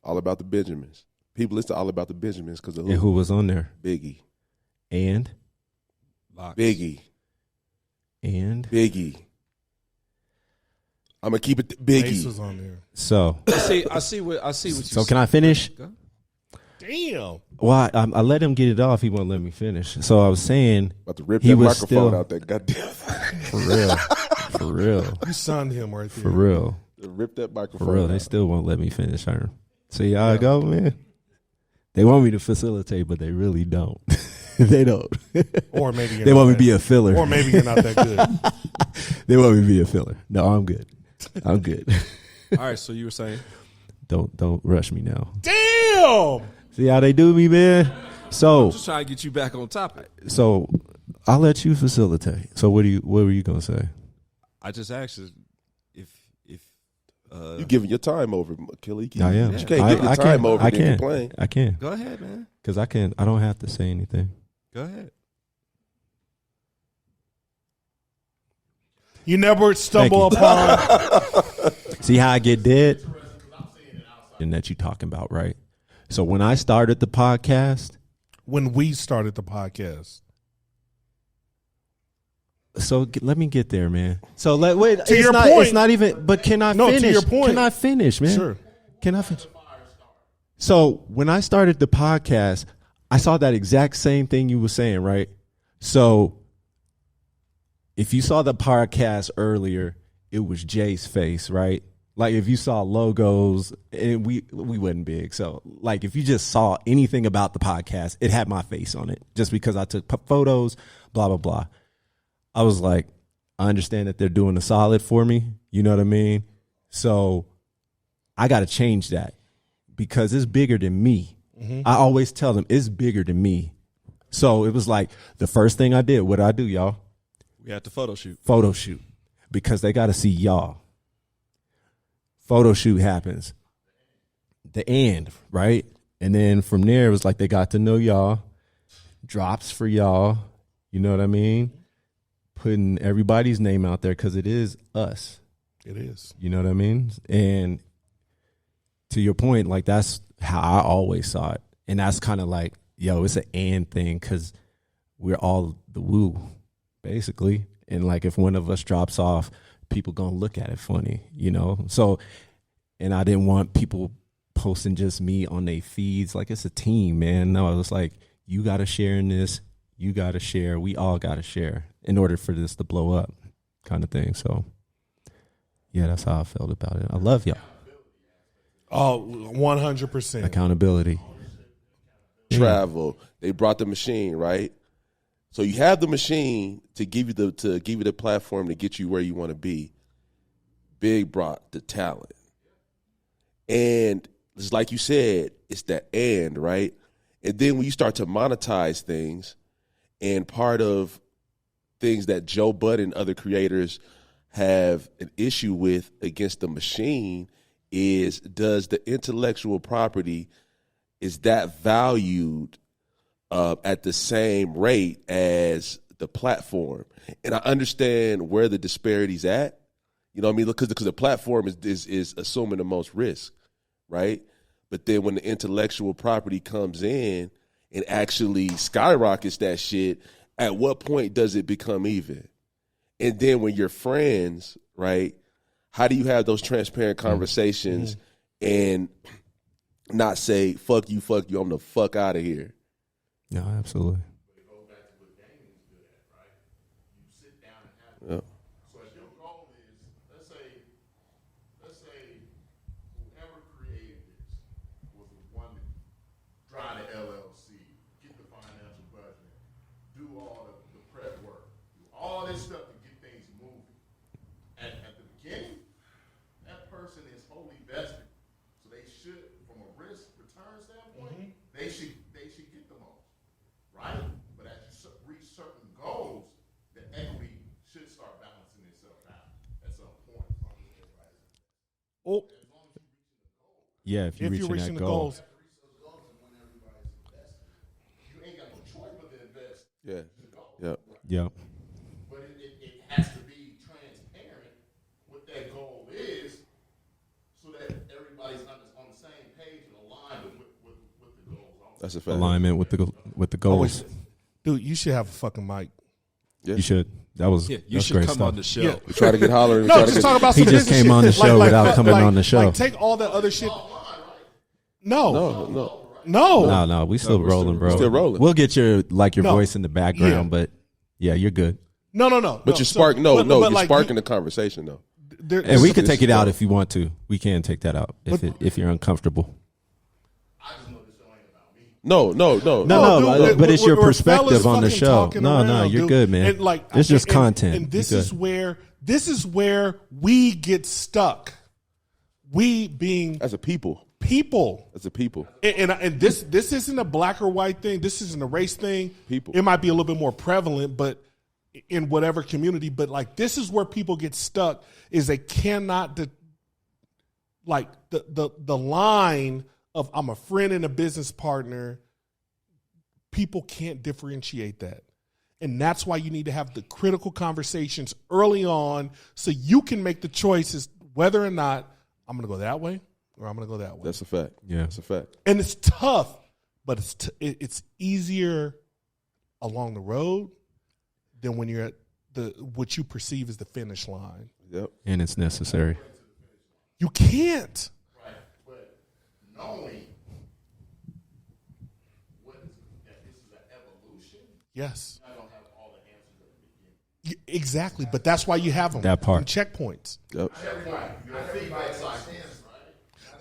All About the Benjamins. People listen to All About the Benjamins because of and who was on there? Biggie. And Locks. Biggie. Biggie. I'm gonna keep it Ace Biggie. was on there. So, I see what you. so can I finish? Go. Damn. Well, I let him get it off. He won't let me finish. So I was saying, About to rip He that was microphone still- out that goddamn. for real, for real, You sunned him right there. for real, Rip that microphone. for real. They out. still won't let me finish. See how I go, man. They want me to facilitate, but they really don't. They don't. Or maybe They want me to be a filler. Or maybe you're not that good. They want me to be a filler. No, I'm good. I'm good. All right, so you were saying Don't rush me now. Damn. See how they do me, man. So just trying to get you back on topic. I'll let you facilitate. So what were you gonna say? I just asked you if You giving your time over, Achilles. I am. You can't give your time over I and then can. complain. I can. go ahead, man. Because I don't have to say anything. Go ahead. You never stumble Thank you. upon. See how I get dead? And that you talking about, right? So when I started the podcast, When we started the podcast. let me get there, man. So wait, To your It's point. not even. But can I No, to finish? your point. Can I finish, man? Sure. Can I finish? So when I started the podcast, I saw that exact same thing you were saying, right? So if you saw the podcast earlier, it was Jay's face, right? Like if you saw logos, and we wasn't big, so like if you just saw anything about the podcast, it had my face on it, just because I took photos, blah blah blah. I was like, I understand that they're doing a solid for me, you know what I mean? So I got to change that because it's bigger than me. I always tell them it's bigger than me. So it was like the first thing I did. What did I do, y'all? We had the photo shoot. Photo shoot, because they got to see y'all. Photo shoot happens. The end, right? And then from there, it was like they got to know y'all. Drops for y'all. You know what I mean? Putting everybody's name out there because it is us. It is. You know what I mean? And to your point, like that's how I always saw it. And that's kind of like, yo, it's an and thing because we're all the woo, basically. And like if one of us drops off, people gonna look at it funny, you know? So, and I didn't want people posting just me on their feeds. Like it's a team, man. No, it was like, you got to share in this. You got to share. We all got to share in order for this to blow up kind of thing. So, yeah, that's how I felt about it. I love y'all. Oh, 100%. Accountability. Travel. They brought the machine, right? So you have the machine to give you the platform to get you where you want to be. Big brought the talent. And it's like you said, it's that and, right? And then when you start to monetize things, and part of things that Joe Budden and other creators have an issue with against the machine is, does the intellectual property, is that valued at the same rate as the platform. And I understand where the disparity's at. You know what I mean? Because the platform is assuming the most risk, right? But then when the intellectual property comes in and actually skyrockets that shit, at what point does it become even? And then when you're friends, right, how do you have those transparent conversations and not say, fuck you, I'm the fuck out of here? No, absolutely. But it goes back to what Damon is good at, right? You sit down and have Yep. So if your goal is, let's say whoever created this was the one to drive the LLC, get the financial budget, do all the prep work, do all this stuff to get things moving. At the beginning, that person is wholly vested. So they should, from a risk return standpoint, they should get the most, right? But as you reach certain goals, the equity should start balancing itself out at some point. Oh, Yeah, if you're reaching that goal. goals. You ain't got no choice but to invest. Yeah. Yep. But it has to be transparent what that goal is so that everybody's on the same page and aligned with what the goals are. That's a fact. Alignment with the goals. Dude, you should have a fucking mic. You should. That was Yeah, you that's should great come stuff. on the show. Yeah. We try to get hollering. No, just talk about He some just business came on the shit. show without coming on the show. Like, take all that other shit. No. No, we still rolling, bro. Still rolling. We'll get your No. voice in the background, Yeah. but yeah, you're good. No. But you're sparking. But You're like, sparking the conversation though. And we could take it out if you want to. We can take that out if you're uncomfortable. I just know this show ain't about me. No. No, dude, but it's your we're perspective fellas on the fucking show. talking No, around, you're dude. good, man. And like, It's just content. And this You're is good. where we get stuck. We being As a people. And this isn't a black or white thing. This isn't a race thing. People. It might be a little bit more prevalent, but in whatever community. But like, this is where people get stuck. Is they cannot the line of I'm a friend and a business partner. People can't differentiate that. And that's why you need to have the critical conversations early on so you can make the choices whether or not I'm going to go that way or I'm going to go that way. That's a fact. Yeah. That's a fact. And it's tough, but it's easier along the road than when you're at what you perceive as the finish line. Yep. And it's necessary. You can't. Right. But knowing that this is an evolution, Yes. I don't have all the answers at the beginning. Exactly. But that's why you have them. That part. them checkpoints. Yep.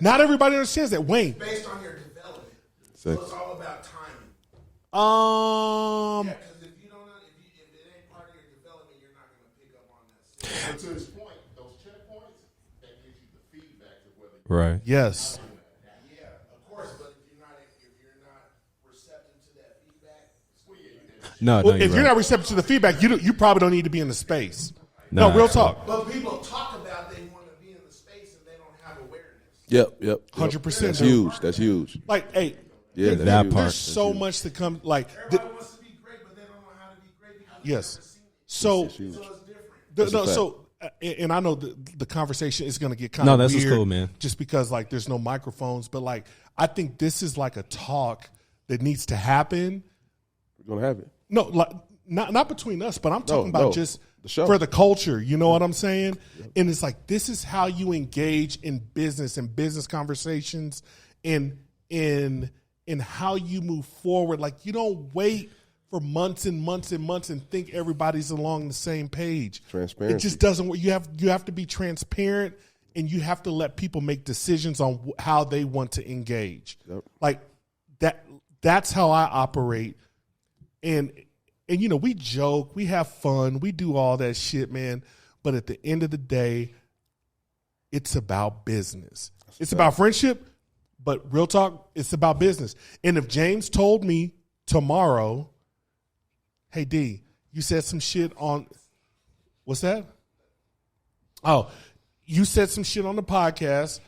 Not everybody understands that. Wayne. Based on your development. So- So it's all about timing. Um, Because if it ain't part of your development, you're not going to pick up on that. But to his point, those checkpoints, that gives you the feedback of whether Right. yes. Yeah, of course. But if you're not receptive to that feedback, No, Well, you're if you're right. not receptive to the feedback, you probably don't need to be in the space. No, No, real talk. but people talk about they want to be in the space and they don't have awareness. Yep. 100%, That's dude. huge. That's huge. Like, hey, Yeah, that's That huge. part. there's so much to come. Like, Everybody wants to be great, but they don't know how to be great because they've yes. never seen it. So, So it's different. That's a fact. and I know the conversation is going to get kind No, of that's weird, what's cool, man. just because like there's no microphones. But like, I think this is like a talk that needs to happen. We're gonna have it. No, like not between us, but I'm talking about no, just the show. for the culture. You know what I'm saying? And it's like this is how you engage in business and business conversations, and in how you move forward. Like you don't wait for months and months and months and think everybody's along the same page. Transparency. It just doesn't work. You have to be transparent, and you have to let people make decisions on how they want to engage. Yep. Like that. That's how I operate. And you know, we joke, we have fun, we do all that shit, man. But at the end of the day, it's about business. It's about friendship, but real talk, it's about business. And if James told me tomorrow, hey D, you said some shit on what's that? Oh, you said some shit on the podcast.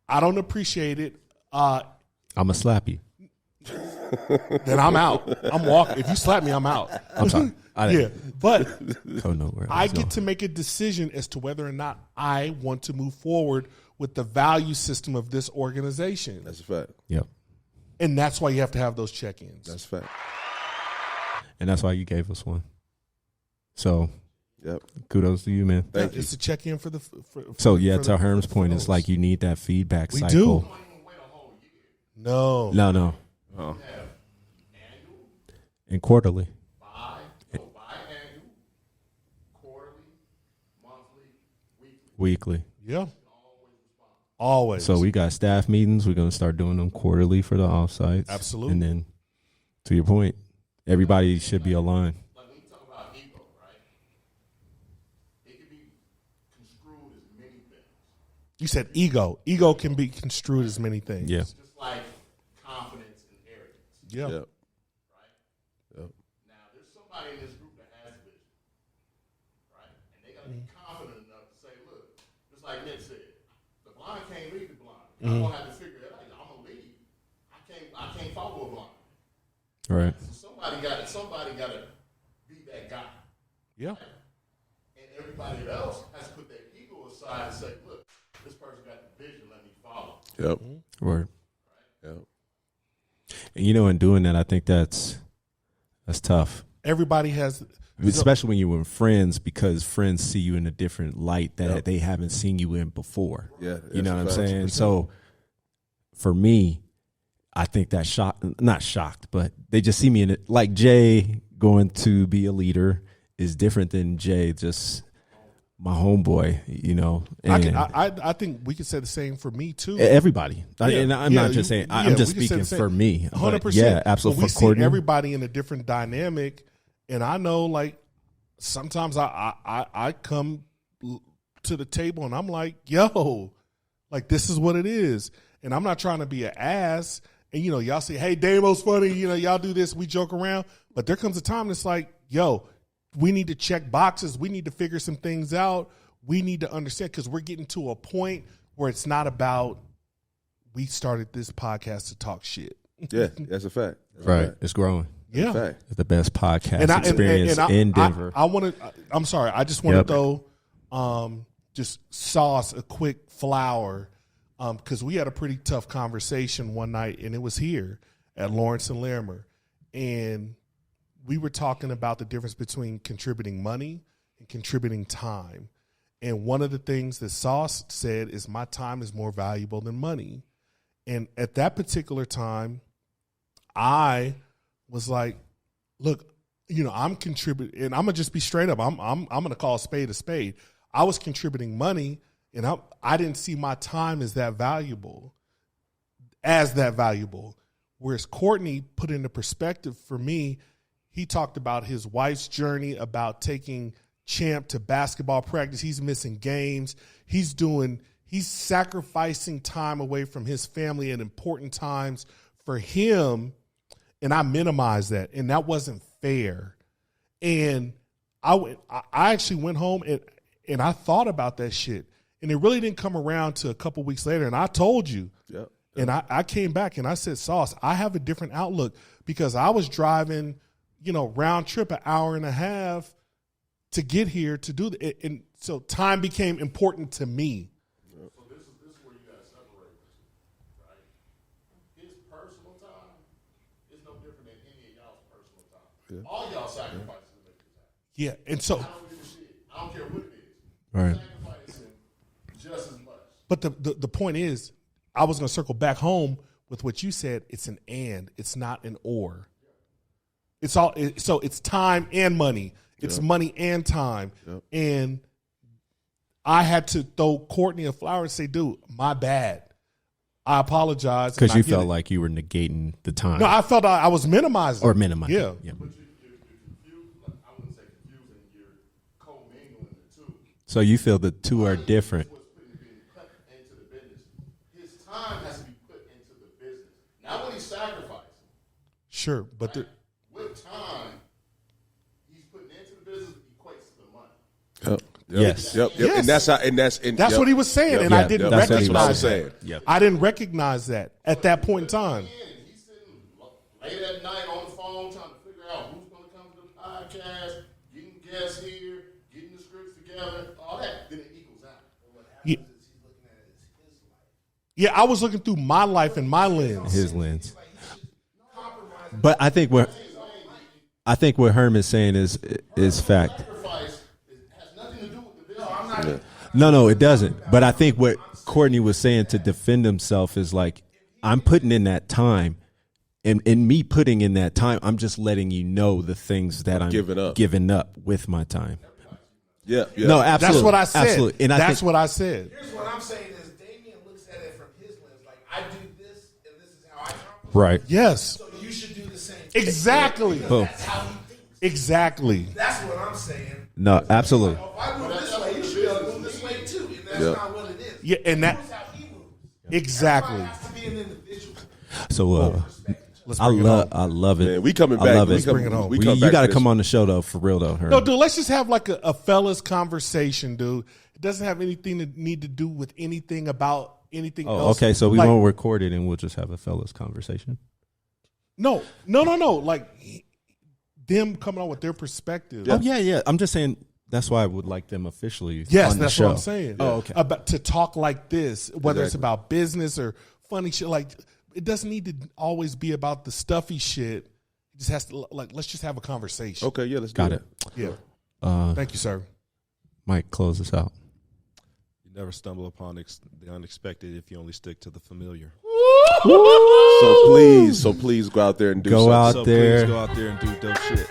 I don't appreciate it. I'm a slap you. then I'm out. I'm walking. If you slap me, I'm out. I'm sorry. Yeah, but Oh no, where I get to make a decision as to whether or not I want to move forward with the value system of this organization. That's a fact. Yep. And that's why you have to have those check-ins. That's a fact. And that's why you gave us one. So Yep. kudos to you, man. Thank you. It's a check-in for the. So yeah, for to the- Herm's for point, it's those. like you need that feedback We cycle. do. No. No. And quarterly. Biannual, quarterly, monthly, weekly. Weekly. Yeah. Always. So we got staff meetings. We're gonna start doing them quarterly for the offsites. Absolutely. And then, to your point, everybody should be aligned. Like when you talk about ego, right? It can be construed as many things. You said ego. Ego can be construed as many things. Yeah. Just like confidence and arrogance, Yeah. Yep. right? Yep. Now, there's somebody in this group that has vision, right? And they got to be confident enough to say, look, just like Nick said, the blind can't lead the blind. I'm going to have to figure it out. I'm going to lead. I can't follow a blind. Right. So somebody got to be that guy. Yeah. Mm-hmm. And everybody else has to put their ego aside and say, look, this person got the vision, let me follow. Yep. Word. Yep. And in doing that, I think that's tough. Everybody has. Especially when you're with friends, because friends see you in a different light that they haven't seen you in before. Yeah. You know what I'm that's a fact. saying? So for me, I think that not shocked, but they just see me in it. Like Jay going to be a leader is different than Jay, just my homeboy, And I think we could say the same for me too. everybody. Yeah. And I'm not just saying, I'm just we can say speaking the for same. me. 100%. Yeah, absolutely. But we For see Courtney. everybody in a different dynamic, and I know like sometimes I come to the table and I'm like, yo, like this is what it is, and I'm not trying to be an ass. And y'all say, hey, Damo's funny. Y'all do this, we joke around, but there comes a time that's like, yo, we need to check boxes. We need to figure some things out. We need to understand, because we're getting to a point where it's not about we started this podcast to talk shit. Yeah, that's a fact. That's a Right. fact. It's growing. Yeah. Fact. It's the best podcast experience in Denver. I want to. I'm sorry. I just want to throw just sauce a quick flower, because we had a pretty tough conversation one night, and it was here at Lawrence and Larimer, and we were talking about the difference between contributing money and contributing time. And one of the things that Sauce said is, my time is more valuable than money. And at that particular time, I was like, look, I'm contributing, and I'm gonna just be straight up. I'm gonna call a spade a spade. I was contributing money, and I didn't see my time as that valuable. Whereas Courtney put into perspective for me, he talked about his wife's journey, about taking Champ to basketball practice. He's missing games. He's sacrificing time away from his family at important times for him. And I minimized that, and that wasn't fair. And I actually went home and I thought about that shit, and it really didn't come around to a couple weeks later. And I told you, Yep. and I came back and I said, Sauce, I have a different outlook, because I was driving, round trip an hour and a half to get here to do it. And so time became important to me. So this is where you got to separate the two, right? His personal time is no different than any of y'all's personal time. Yeah. All y'all sacrifices to make this happen. Yeah. And so, I don't give a shit. I don't care what it is. Right. Sacrificing just as much. but the point is, I was going to circle back home with what you said. It's an and, it's not an or. So it's time and money. It's money and time. Yep. And I had to throw Courtney a flower and say, dude, my bad. I apologize. Because and I you get felt it. like you were negating the time. No, I felt I was minimizing. or minimizing. Yeah. Yeah. But you're confused. Like, I wouldn't say confusing. You're co-mingling the two. So you feel the two are different. What's being put into the business. His time has to be put into the business. Not when he's sacrificing. Sure. But With time, he's putting into the business equates to the money. Yep. Yes. Yep. Yes. And that's that's what he was saying, and I didn't that's what he was recognize saying. that. Yep. I didn't recognize that at that point in time. And he's sitting late podcast, getting guests here, getting the scripts together, all that, then it equals out. Yeah. Yeah, I was looking through my life and my lens. His lens. But I think what Herman's saying is fact. Sacrifice has nothing to do with the business. No, it doesn't. But I think what Courtney was saying to defend himself is like, I'm putting in that time. And in me putting in that time, I'm just letting you know the things that I'm giving up with my time. Yeah. No, absolutely. That's what I said. Absolutely. And that's what I said. Here's what I'm saying is Damien looks at it from his lens. Like, I do this, and this is how I accomplish. Right. Yes. So you should do the same. Exactly. Boom. That's how he thinks. Exactly. That's what I'm saying. No, absolutely. If I move this way, you should be able to move this way too. And that's not what it is. Yeah, and that That's how he moves. exactly. Everybody has to be an individual. So Let's I bring it home. love it. Man, we coming I back. love We it. come- Bring it home. we You come back got to to come this. on the show though, for real though. Herman. No, dude, let's just have like a fellas conversation, dude. It doesn't have anything to need to do with anything about anything Oh, else. okay. So we Like, won't record it, and we'll just have a fellas conversation. No. Like them coming on with their perspective. Oh yeah. I'm just saying that's why I would like them officially. Yes, on the that's show. what I'm saying. Oh, okay. About to talk like this, whether it's Exactly. about business or funny shit. Like it doesn't need to always be about the stuffy shit. It just has to let's just have a conversation. Okay, yeah, let's Got do it. Yeah. Thank you, sir. Mike, close us out. You never stumble upon the unexpected if you only stick to the familiar. So please go out there and do Go something. out So there. please go out there and do dope shit.